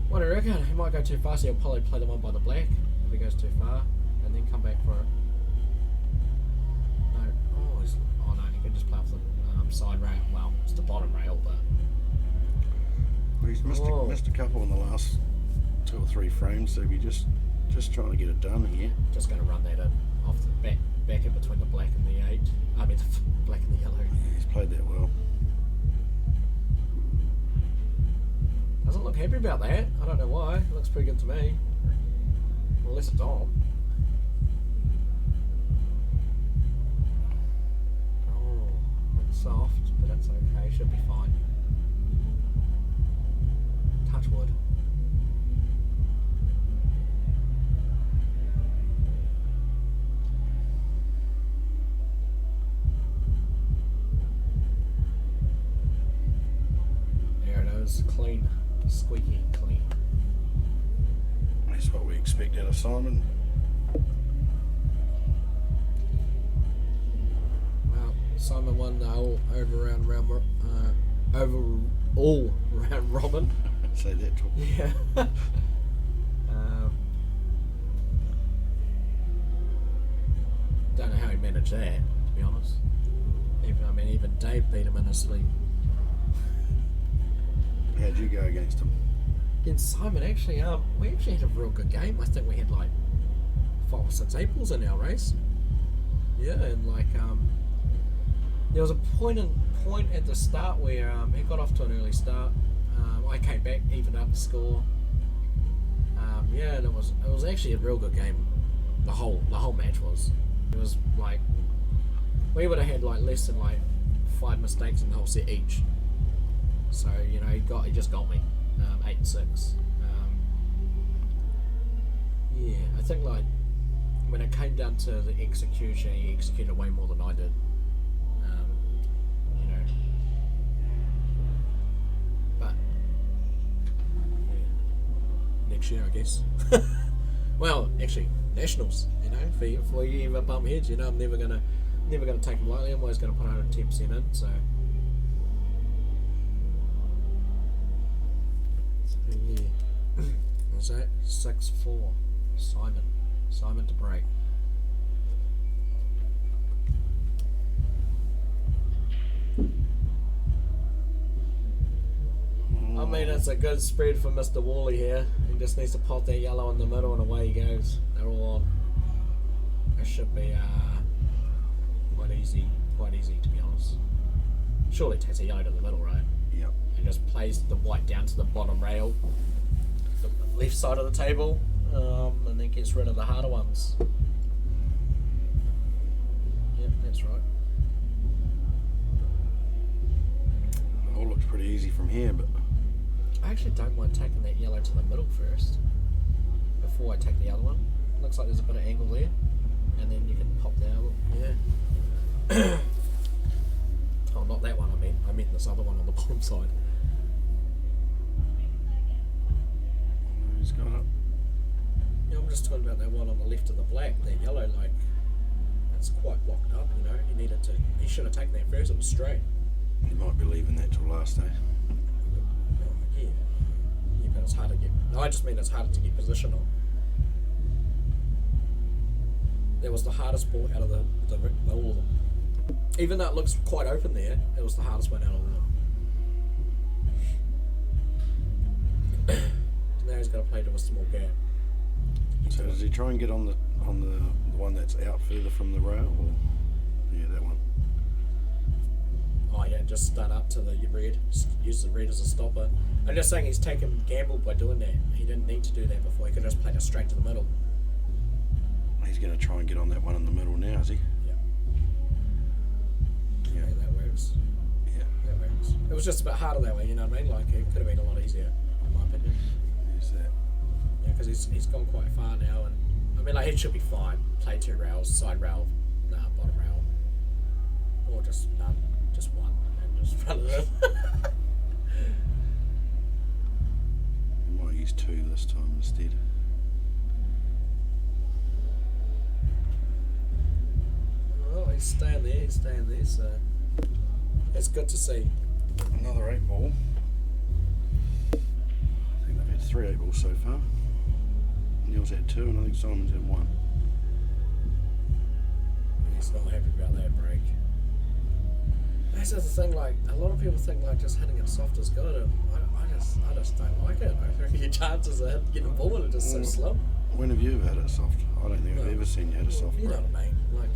What do you reckon? He might go too fast. He'll probably play the one by the black if he goes too far, and then come back for it. No, no, he can just play off the side rail. Well, it's the bottom rail, but He's missed a couple in the last 2 or 3 frames, so we just trying to get it done here. just going to run that in off the back in between the black and the 8. I mean, the black and the yellow. Yeah, he's played that well. Doesn't look happy about that. I don't know why. It looks pretty good to me. Well, unless it's on. Oh, it's soft, but that's okay. Should be fine. Touch wood. There it is. Clean. Squeaky clean. That's what we expect out of Simon. Well, Simon won the whole overall round robin. Say that talk. Yeah. Don't know how he managed that, to be honest. Even Dave beat him in his sleep. How'd you go against him? Against Simon, actually, we actually had a real good game. I think we had like 5 or 6 Aprils in our race. Yeah, and like there was a point at the start where it got off to an early start. I came back, evened up the score. Yeah, and it was actually a real good game. The whole match was. It was like we would have had like less than like 5 mistakes in the whole set each. So he just got me 8-6. Yeah, I think like when it came down to the execution, he executed way more than I did. But yeah, next year I guess. Well, actually, nationals. For you ever bump heads, I'm never gonna take them lightly. I'm always gonna put 110% in. So. Yeah. Was that 6-4? Simon to break. I mean, it's a good spread for Mr. Wally here. He just needs to pop that yellow in the middle and away he goes. They're all on. It should be quite easy to be honest. Surely takes a yellow to the middle, right? Yep. And just plays the white down to the bottom rail, the left side of the table, and then gets rid of the harder ones. Yep, that's right. It all looks pretty easy from here, but I actually don't mind taking that yellow to the middle first, before I take the other one. Looks like there's a bit of angle there, and then you can pop the other. Yeah. Oh, not that one. I meant this other one on the bottom side. he's got it. Yeah, I'm just talking about that one on the left of the black, that yellow, like, it's quite blocked up, he should have taken that first, it was straight. He might be leaving that till last day. Yeah, but it's hard to get, I just mean it's harder to get position on. That was the hardest ball out of all of them. Even though it looks quite open there, it was the hardest one out of them. Now he's got to play to a small gap. So does he try and get on the one that's out further from the rail, or yeah, that one? Oh yeah, just start up to the red. Use the red as a stopper. I'm just saying he's taken gamble by doing that. He didn't need to do that before. He could just play it straight to the middle. He's going to try and get on that one in the middle now, is he? Yeah. Yeah, that works. Yeah. That works. It was just a bit harder that way, you know what I mean? Like, it could have been a lot easier, in my opinion. Is that? Yeah, because he's gone quite far now, and I mean, like, he should be fine. Play 2 rails, side rail, bottom rail. Or just none, just one, and just run it in. I might use 2 this time instead. Well, he's staying there, so it's good to see. Another 8 ball. I think they've had 3 8 balls so far. Neil's had 2 and I think Simon's had 1. He's not happy about that break. That's the thing, like, a lot of people think like just hitting it soft is good, and I just don't like it. I think your chances of getting a ball in are just so slim. When have you ever had it soft? I don't think I've ever seen you had a soft You break. know what I mean? Like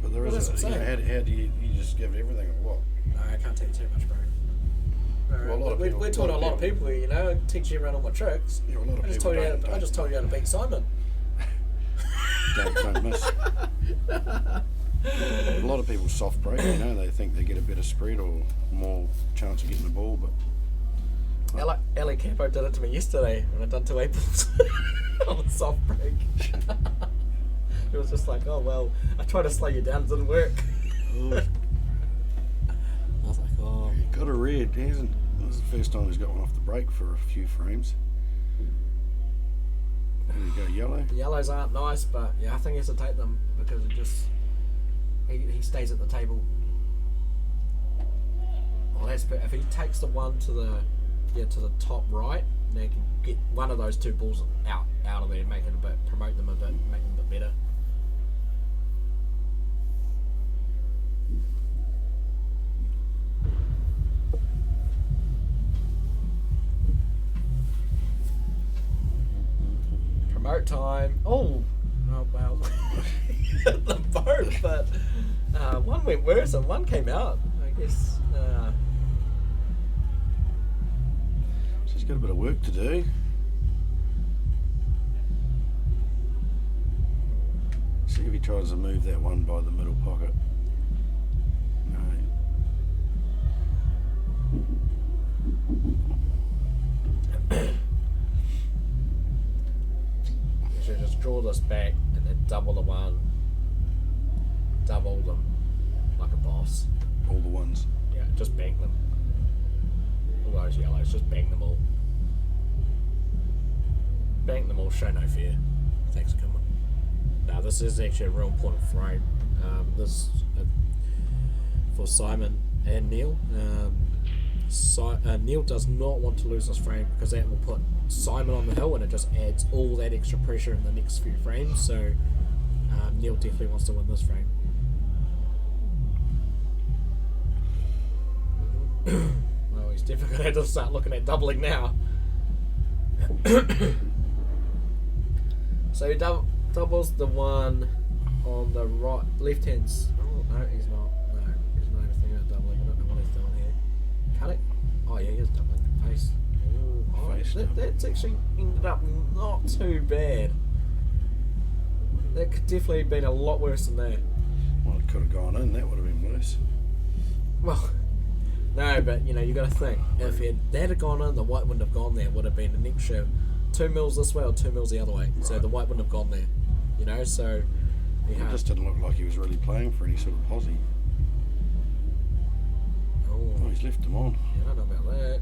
But there Well, is that's a, what I'm how do you just give everything a what? no, I can't tell you too much, bro. Well, a lot of people- we're taught a lot of people, you know, teach you around all my tricks. Yeah, a lot of I just people told you don't- I just told you how to beat Simon. Don't miss. A lot of people soft break, you know, they think they get a better spread or more chance of getting the ball, but Ali Capo did it to me yesterday when I done 2 apples on a soft break. It was just like, oh well, I tried to slow you down, it didn't work. I was like, oh. got a red. He hasn't. This is the first time he's got one off the break for a few frames. There you go, yellow. The yellows aren't nice, but yeah, I think he has to take them because it just he stays at the table. Well, if he takes the one to the top right, then he can get one of those 2 balls out of there, make it a bit, promote them a bit, make them a bit better. Promote time. Oh well. The boat, but one went worse and one came out. I guess. So he's got a bit of work to do. See if he tries to move that one by the middle pocket. No. You should just draw this back and then double the one. Double them like a boss. All the ones. Yeah, just bank them. All those yellows, just bank them all. Bank them all, show no fear. Thanks for coming. Now this is actually a real important frame. This for Simon and Neil. Neil does not want to lose this frame because that will put Simon on the hill and it just adds all that extra pressure in the next few frames. So Neil definitely wants to win this frame. Well, he's definitely going to have to start looking at doubling now. So he doubles the one on the right, left hand. Oh no, he's not. No, he's not even thinking of doubling. I don't know what he's doing here. Cut it. Oh yeah, he is doubling. Face. Oh, Face that's actually ended up not too bad. That could definitely have been a lot worse than that. Well, it could have gone in. That would have been worse. Well, no, but you know, you got to think if that had gone in, the white wouldn't have gone there. Would have been an extra 2 mils this way or 2 mils the other way. So Right. the white wouldn't have gone there. You know, so It just didn't look like he was really playing for any sort of posse. Oh, he's left him on. I don't know about that.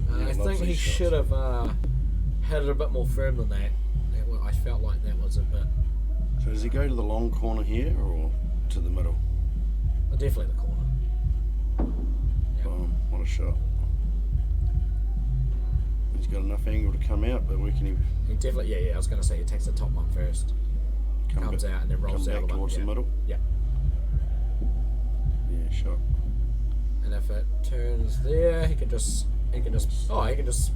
Yeah, I loves think he these shots. should have had it a bit more firm than that. I felt like that was a bit. So does he go to the long corner here or to the middle? Definitely the corner. Yep. Boom, what a shot. He's got enough angle to come out, but where can he He definitely, yeah. I was going to say he takes the top one first, comes out and then rolls come out back the one. towards Yeah. the middle? Yeah. Yeah, shot. And if it turns there, he can just Just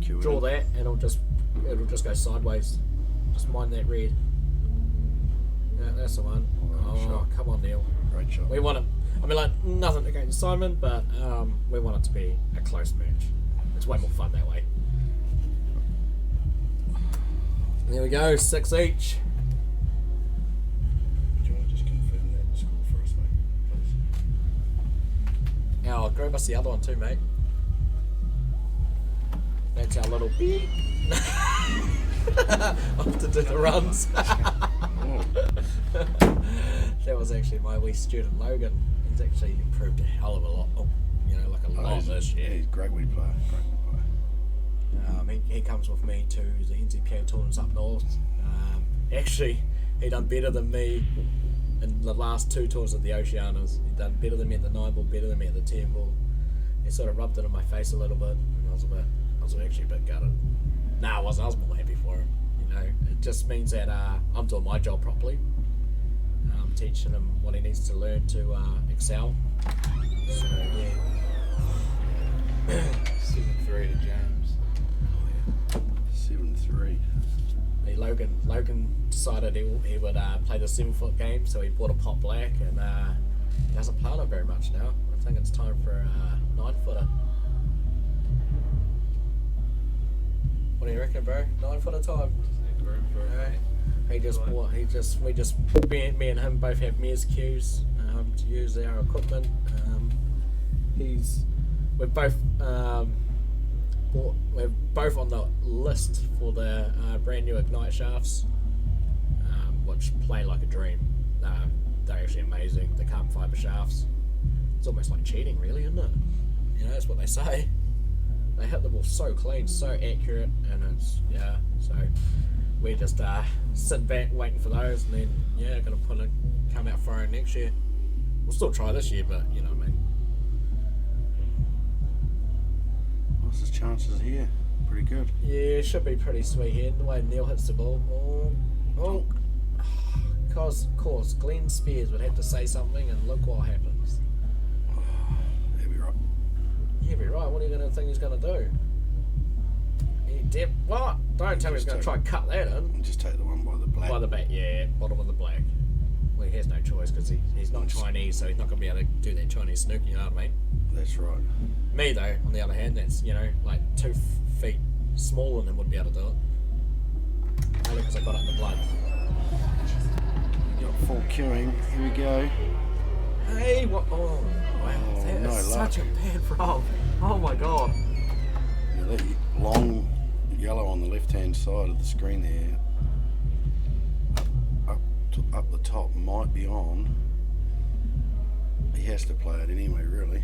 cue it draw in. that, and it'll just go sideways. Just mind that red. Yeah, that's the one. Oh, Oh, shot. come on, Neil. Great shot. We want it. I mean, like nothing against Simon, but we want it to be a close match. It's way more fun that way. There we go, 6 each. Do you want to just confirm that score for us, mate? Please. grab us the other one too, mate. That's our little beep. Off to do the runs. That was actually my wee student Logan. He's actually improved a hell of a lot. Oh, like a lot this year. Yeah, he's a great wee player. He comes with me to the NZPA tournaments up north. Actually, he done better than me in the last 2 tours of the Oceanas. He done better than me at the 9 ball, better than me at the 10 ball. He sort of rubbed it in my face a little bit, and I was actually a bit gutted. Nah, I wasn't. I was more happy for him. It just means that I'm doing my job properly. I'm teaching him what he needs to learn to excel. So yeah. 7-3 to James. 7-3. Logan decided he would play the 7-foot game, so he bought a pot black, and he doesn't play on it very much now. I think it's time for a 9-footer. What do you reckon, bro? 9-footer time. Need room for it, mate. Me and him both have MES queues to use our equipment. We're both on the list for the brand new Ignite shafts, which play like a dream. They're actually amazing. The carbon fiber shafts. It's almost like cheating, really, isn't it? That's what they say. They hit the ball so clean, so accurate, and so we're just sitting back waiting for those, and then gonna come out firing next year. We'll still try this year, but you know what I mean. What's his chances here? Pretty good. Yeah, should be pretty sweet here. The way Neil hits the ball. Of course, Glenn Spears would have to say something, and look what happens. He'll be right. He'll be right. What are you going to think he's going to do? What? Don't tell me he's going to try and cut that in. Just take the one by the black. By the back, yeah, bottom of the black. Well, he has no choice because he's not Chinese, so he's not going to be able to do that Chinese snook, you know what I mean? That's right. Me, though, on the other hand, that's, like 2 feet smaller than him would be able to do it. Only because I got it in the blood. Got full queuing. Here we go. Hey, what? Oh, wow. That no is luck. such a bad roll. Oh, my God. Yeah, that long yellow on the left-hand side of the screen there. Up the top might be on. He has to play it anyway, really.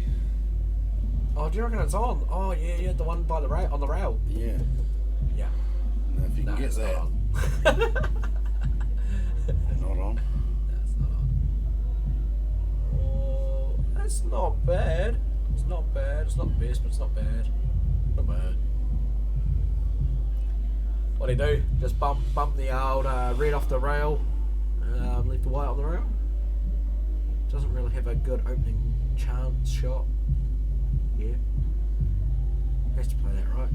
Oh, do you reckon it's on? Oh, yeah, the one by the on the rail. Yeah. Yeah. Now, if you can get it's that. Not on. Not on. That's not on. Oh, that's not bad. It's not bad. It's not the best, but it's not bad. Not bad. What do you do? Just bump the old red off the rail. Leave the white on the rail. Doesn't really have a good opening chance shot. Yeah. Has to play that right.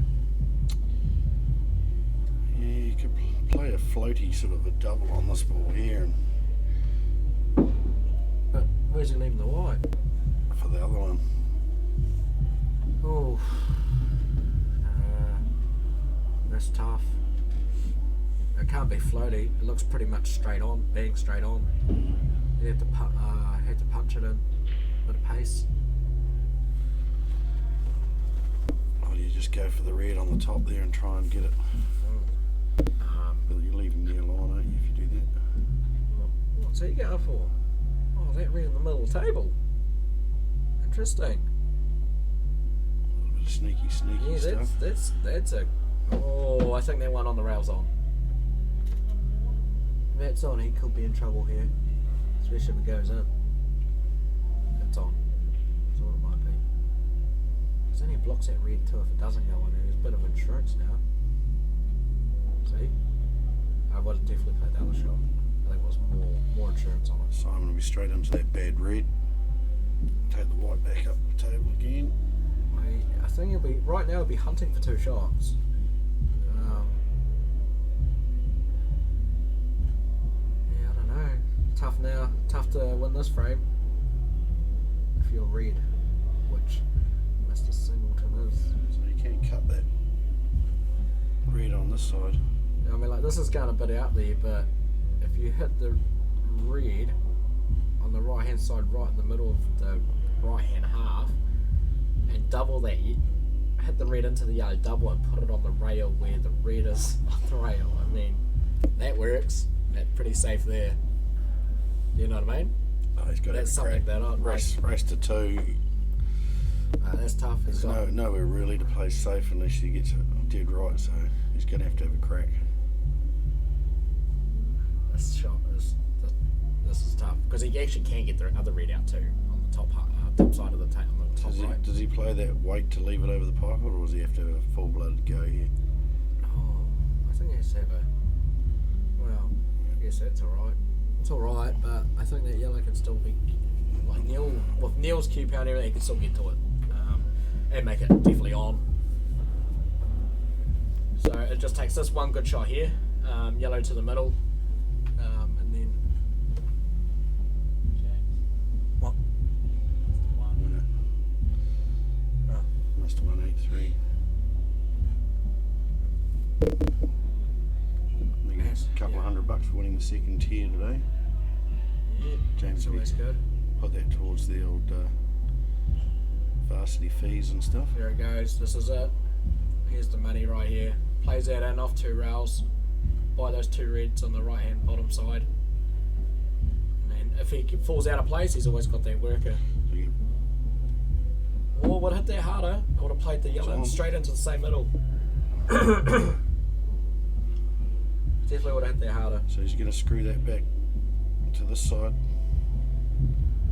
Yeah, you could play a floaty sort of a double on this ball here and But where's he leaving the white? for the other one. Oh. That's tough. It can't be floaty. It looks pretty much straight on, bang straight on. You have to punch it in with a pace. Or do you just go for the red on the top there and try and get it? But you're leaving near line, aren't you, if you do that? What's he going for? Oh, that red in the middle of the table. Interesting. A little bit of sneaky Yeah, stuff. that's a. Oh, I think that one on the rail's on. If that's on, he could be in trouble here, especially if it goes in. It's on. That's what it might be. Because then he blocks that red too if it doesn't go on. There's a bit of insurance now. See? I would have definitely played the other shot. I think it was more insurance on it. Simon will be straight into that bad red. Take the white back up the table again. I think right now he'll be hunting for 2 shots. Yeah, I don't know. Tough to win this frame. If you're red, which Mr. Singleton is. So you can't cut that red on this side. I mean, like, this is going a bit out there, but if you hit the red on the right hand side, right in the middle of the right hand half, and double that. Hit the red into the yellow, double and put it on the rail where the red is on the rail. I mean, that works. That's pretty safe there. You know what I mean? Oh, he's got That's every something crack. that I'd Race to 2. that's tough. He's There's got, nowhere really to play safe unless he gets it dead right, so he's going to have a crack. this shot is this is tough because he actually can get the other red out too on the top side of the tape on the top right. Does he play that weight to leave it over the pocket, or does he have to have a full-blooded go here? Oh, I think he has to have a. Well, I guess that's alright. It's alright, but I think that yellow can still be like with Neil's Q pound and everything, he can still get to it and make it definitely on. So it just takes this one good shot here, yellow to the middle, and then what? Winner. Mr. 183. I think it's a couple of $100 for winning the second tier today. Yeah, James, that's always good. put that towards the old varsity fees and stuff. There it goes. This is it. Here's the money right here. Plays that in off 2 rails. Buy those 2 reds on the right hand bottom side. And if he falls out of place, he's always got that worker. So you Or would have hit that harder. I would have played the yellow Tom. straight into the same middle. Definitely would have hit that harder. So he's going to screw that back to this side,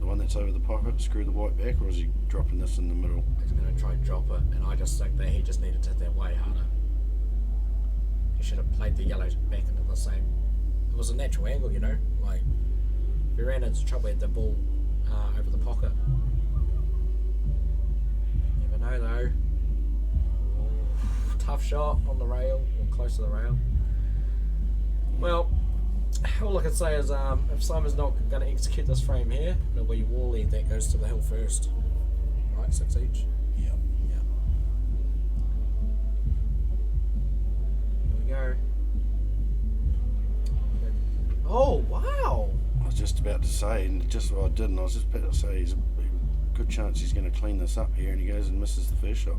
the one that's over the pocket, screw the white back, or is he dropping this in the middle? He's going to try and drop it, and I just think that he just needed to hit that way harder. He should have played the yellow back into the same. It was a natural angle, you know. Like, if he ran into trouble at the ball over the pocket. Never know though. Tough shot on the rail, or close to the rail. Well, all I can say is if Simon's not going to execute this frame here, it'll be Wally that goes to the hill first. Right, 6 each. Yeah. Yeah. Here we go. Oh, wow! I was just about to say, and just what I didn't, I was just about to say, there's a good chance he's going to clean this up here, and he goes and misses the first shot.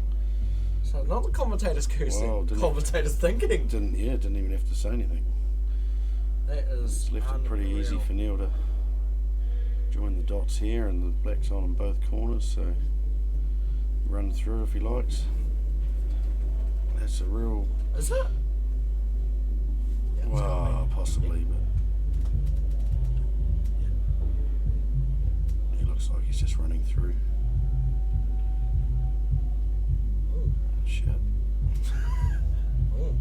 So not the commentator's cursing, Wow, commentator's thinking. Didn't even have to say anything. That is It's left it pretty easy unreal. for Neil to join the dots here, and the black's on both corners, so run through if he likes. That's a real, Is it? Yeah, it's well, gotta be. possibly, but he looks like he's just running through. Ooh. Shit. Ooh.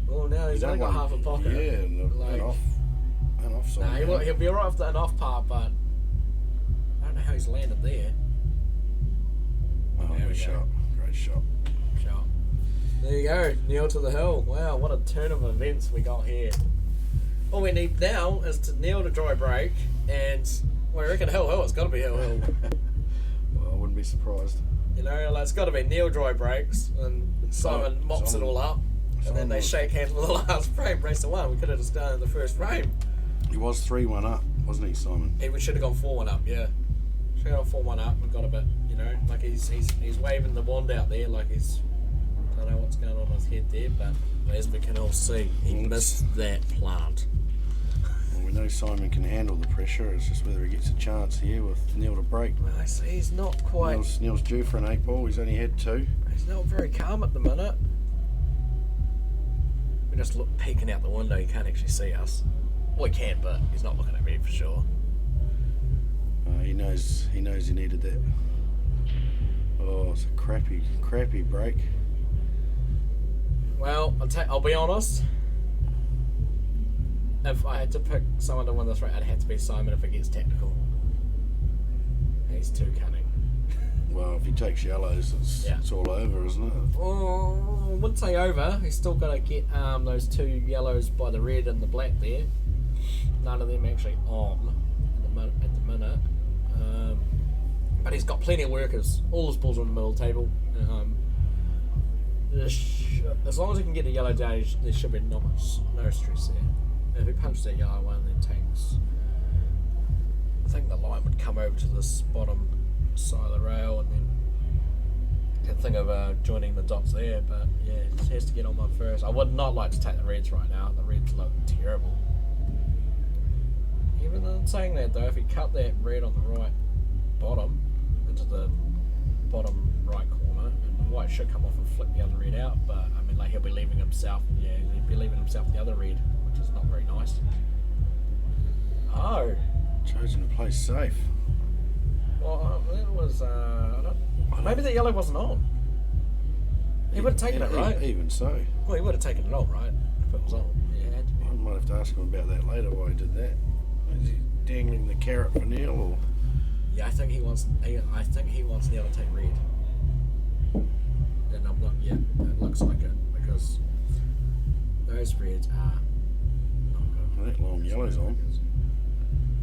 Oh, now he's You only don't got half a pocket. Yeah, and Like- offside. Nah, he'll be alright with an off part, but I don't know how he's landed there. Oh, There we good go. shot. Great shot. Shot. There you go, Neil to the hill. Wow, what a turn of events we got here. All we need now is to Neil to dry break, and well, I reckon hill. It's got to be hill. Well, I wouldn't be surprised. You know, like, it's got to be Neil dry breaks, and Simon mops it all up, and then they shake hands for the last frame. Race to 1. We could have just done the first frame. He was 3-1 up, wasn't he, Simon? We should have gone 4-1 up, yeah. Should have gone 4-1 up and got a bit, you know, like he's waving the wand out there, like he's, I don't know what's going on in his head there, but as we can all see, he missed that plant. Well, we know Simon can handle the pressure. It's just whether he gets a chance here with Neil to break. Well, I see he's not quite, Neil's due for an 8 ball. He's only had 2. he's not very calm at the minute. We just look peeking out the window, he can't actually see us. Well, he can, but he's not looking at me for sure. He knows he needed that. Oh, it's a crappy break. Well, I'll be honest. If I had to pick someone to win this race, it'd have to be Simon if it gets technical. He's too cunning. Well, if he takes yellows, it's all over, isn't it? Oh, I wouldn't say over. He's still got to get those 2 yellows by the red and the black there. None of them actually on at the minute. But he's got plenty of workers. All his balls are on the middle table. As long as he can get the yellow down, there should be no stress there. If he punches that yellow one, then takes. I think the line would come over to this bottom side of the rail, and then can think of joining the dots there, but yeah, it just has to get on one first. I would not like to take the reds right now. The reds look terrible. Even in saying that though, if he cut that red on the right bottom into the bottom right corner, and the white should come off and flick the other red out, but I mean, like, he'll be leaving himself, he'll be leaving himself the other red, which is not very nice. Oh. Chosen to play safe. Well, that was, maybe the yellow wasn't on. He would have taken it, right? Even so. Well, he would have taken it on, right? If it was on. Yeah, it had to be. I might have to ask him about that later, why he did that. Is he dangling the carrot for Neil, or? Yeah, I think he wants Neil to take red. And I'm not yet. It looks like it, because those reds are not good. That long yellow's on.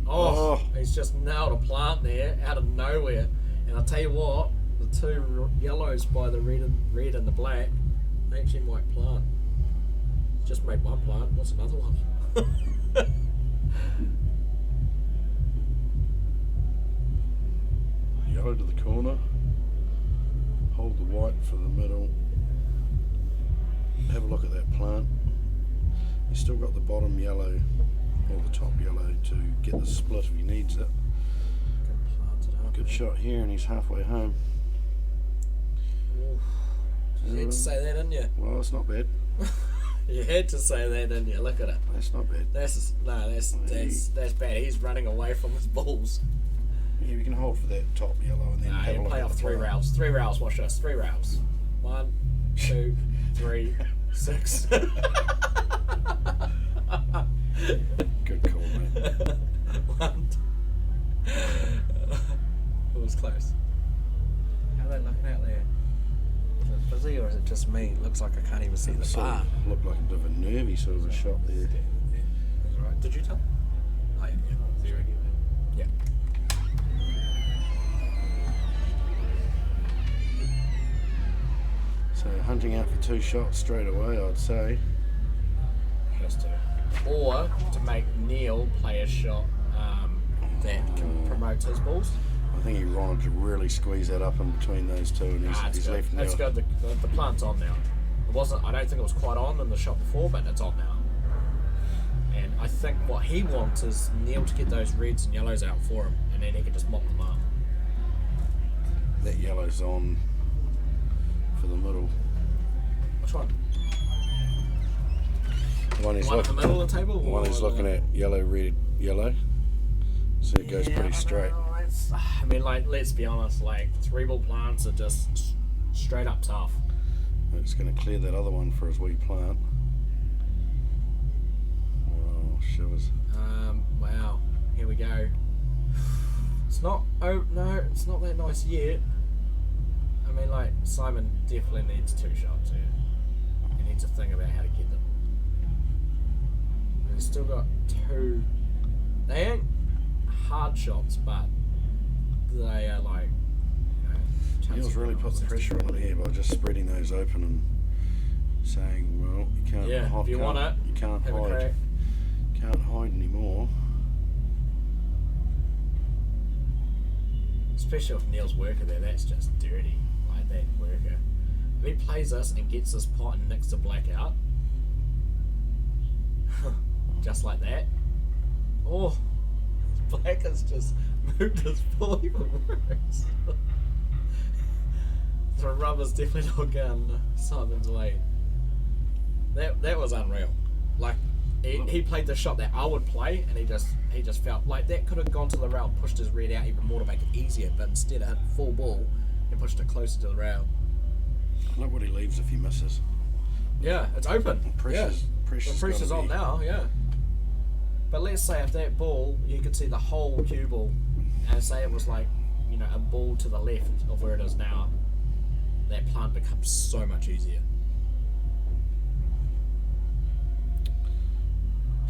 Oh, he's just nailed a plant there out of nowhere. And I'll tell you what, the two yellows by the red and the black, they actually might plant. Just made one plant. What's another one? Yellow to the corner. Hold the white for the middle. Have a look at that plant. He's still got the bottom yellow, or the top yellow, to get the split if he needs it. Good shot here, and he's halfway home. You had to say that, didn't you? Well, it's not bad. You had to say that, didn't you? Look at it. That's not bad. That's bad. He's running away from his balls. Yeah, we can hold for that top yellow and then have a look play at off the three plant. rails. 3 rails. Watch this. 3 rails. 1, 2, 3, 6. Good call, mate. 1. It was close. How are they looking out there? Is it fuzzy or is it just me? It looks like I can't even see the Sort bar. of looked like a bit of a nervy sort of a shot there. That's right. Did you tell? Oh, yeah. Zero. Yeah. So hunting out for 2 shots straight away, I'd say. Has to. Or to make Neil play a shot that can promote his balls. I think he wanted to really squeeze that up in between those two, and he's left now. That's good. The plant's on now. It wasn't. I don't think it was quite on in the shot before, but it's on now. And I think what he wants is Neil to get those reds and yellows out for him, and then he can just mop them up. That yellow's on for the middle. Which one? The one he's One in the middle of the table? The one he's looking at, yellow, red, yellow. So it goes pretty straight. I mean, like, let's be honest. Like, 3-ball plants are just straight up tough. It's going to clear that other one for his wee plant. Oh, shivers. Wow. Here we go. It's not. Oh no, it's not that nice yet. I mean, like, Simon definitely needs 2 shots here. He needs to think about how to get them. And he's still got 2. They ain't hard shots, but they are like. Neil's really put the pressure on here by just spreading those open and saying, well, you can't hide. If you want it, you can't have a hide. crack. Can't hide anymore. Especially with Neil's worker there, that's just dirty. Like that worker. If he plays this and gets this pot and nicks the black out, just like that. Oh, black has just moved his ball even worse. The rubber's definitely not going Simon's way. That was unreal. Like he played the shot that I would play, and he just felt like that could have gone to the rail, pushed his red out even more to make it easier, but instead it hit full ball and pushed it closer to the rail. Look what he leaves if he misses. Yeah, it's open. Pressure's The pressure's on now, yeah. But let's say if that ball, you could see the whole cue ball, and say it was like, a ball to the left of where it is now, that plant becomes so much easier.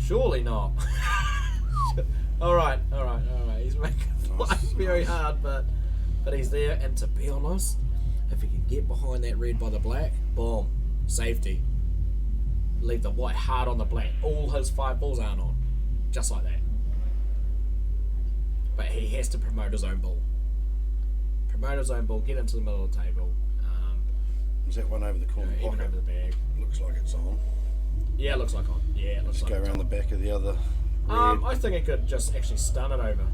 Surely not. Alright. He's making life very hard, but he's there, and to be honest, if he can get behind that red by the black, boom, safety. Leave the white hard on the black. All his 5 balls aren't on. Just like that. But he has to promote his own ball. Promote his own ball, get into the middle of the table. Is that one over the corner Even pocket? over the bag. Looks like it's on. Yeah, it looks like on. Yeah, it looks Just like go it's around on. the back of the other red. I think it could just actually stun it over.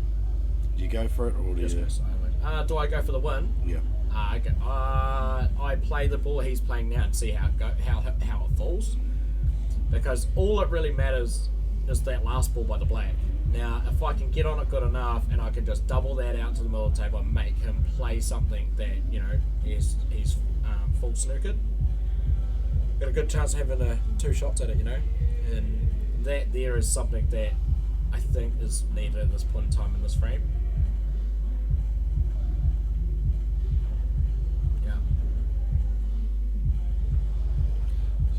Do you go for it or do Just you? go silent. Do I go for the win? Yeah. Okay. I play the ball he's playing now and see how it falls. Because all it really matters is that last ball by the black. Now, if I can get on it good enough and I can just double that out to the middle of the table and make him play something that, he's full snookered, got a good chance of having 2 shots at it, and that there is something that I think is needed at this point in time in this frame. Yeah.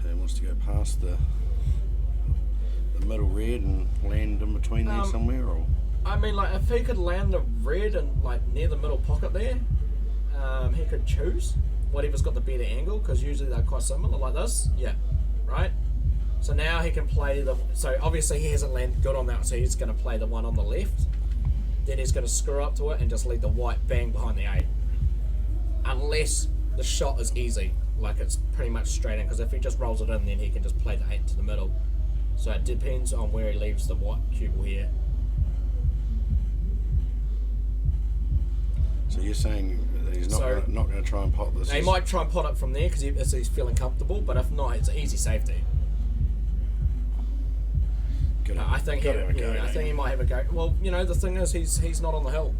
So he wants to go past the middle red and land in between there somewhere, or I mean, like, if he could land the red and like near the middle pocket there, he could choose whatever's got the better angle, because usually they're quite similar, like this. Yeah, right. So now he can play the. So obviously he hasn't landed good on that, so he's going to play the one on the left. Then he's going to screw up to it and just leave the white bang behind the 8. Unless the shot is easy, like it's pretty much straight in. Because if he just rolls it in, then he can just play the 8 to the middle. So it depends on where he leaves the white cue here. so you're saying that he's not going to try and pot this? Now, he might try and pot it from there because he's feeling comfortable, but if not, it's an easy safety. I think he might have a go. Well, the thing is, he's not on the hill,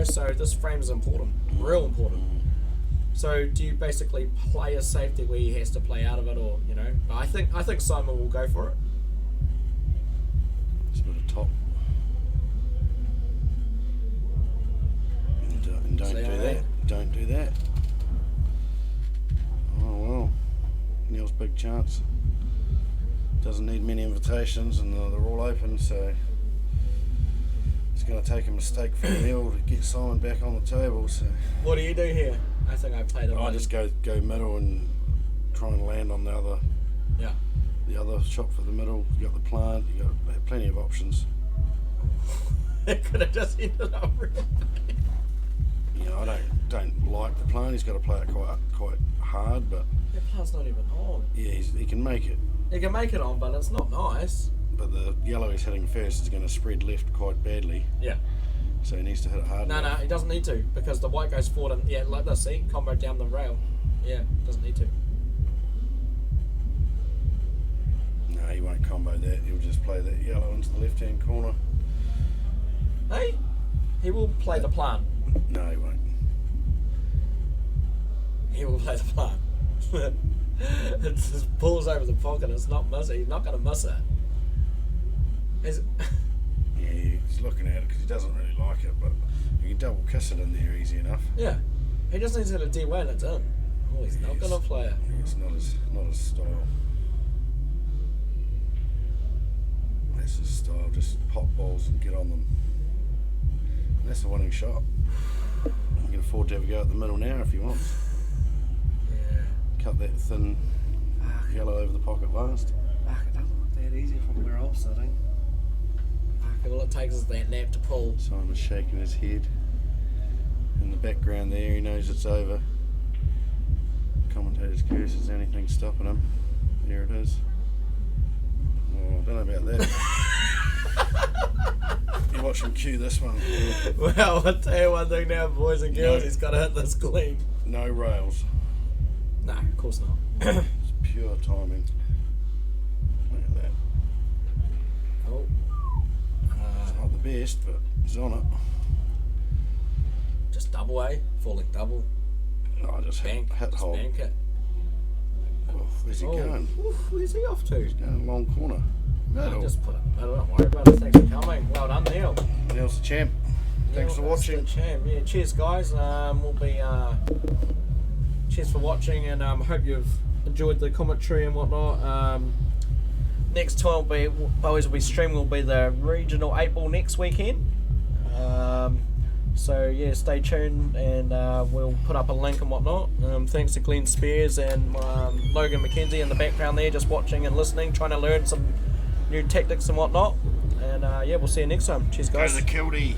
so this frame is important, real important. So do you basically play a safety where he has to play out of it, or But I think Simon will go for it. Just put a top. And don't do that. Don't do that. Oh well, Neil's big chance. Doesn't need many invitations, and they're all open, so it's going to take a mistake for Neil to get Simon back on the table. So What do you do here? I think I play the I just go middle and try and land on the other shot for the middle. You got the plant. You got plenty of options. It could have just ended up real bad. I don't like the plant. He's got to play it quite hard, but That plant's not even on. yeah, he can make it. He can make it on, but it's not nice. But the yellow he's hitting first is going to spread left quite badly, Yeah. so he needs to hit it hard. No, enough. he doesn't need to, because the white goes forward and like this, see, combo down the rail. Yeah, doesn't need to. No, he won't combo that. He'll just play that yellow into the left-hand corner. Hey, he will play the plant. No, he won't. He will play the plant. It just pulls over the pocket. It's not miss it. He's not going to miss it. Yeah, he's looking at it because he doesn't really like it, but you can double kiss it in there easy enough. Yeah, he just needs to hit a D way and it's in. Oh, he's not going to play it. It's not his style. That's his style. Just pop balls and get on them. And that's the winning shot. You can afford to have a go at the middle now if you want. Yeah. Cut that thin yellow over the pocket last. It doesn't look that easy from where I'm sitting. All it takes is that nap to pull. Simon's shaking his head. In the background there, he knows it's over. Commentator's curse, is anything stopping him? There it is. Oh, I don't know about that. You watch him cue this one. Well, I'll tell you one thing now, boys and girls, he's got to hit this clean. No rails. No, of course not. It's pure timing. Look at that. Oh. It's not the best, but he's on it. Just double A, falling double. No, I just Bank, hit just hole. bank it. Oh, where's he going? Oof, where's he off to? He's going long corner. Middle. Just put it in the middle, don't worry about it. Thanks for coming. Well done, Neil. Neil's the champ. Thanks for Neil, that's watching. the champ. Yeah, cheers, guys. We'll be. Cheers for watching, and hope you've enjoyed the commentary and whatnot. Next time will be Bowey's will be streaming. Will be the regional 8 ball next weekend. So yeah, stay tuned, and we'll put up a link and whatnot. Thanks to Glenn Spears and Logan McKenzie in the background there, just watching and listening, trying to learn some new tactics and whatnot. And yeah, we'll see you next time. Cheers, guys. Go to the Kildy.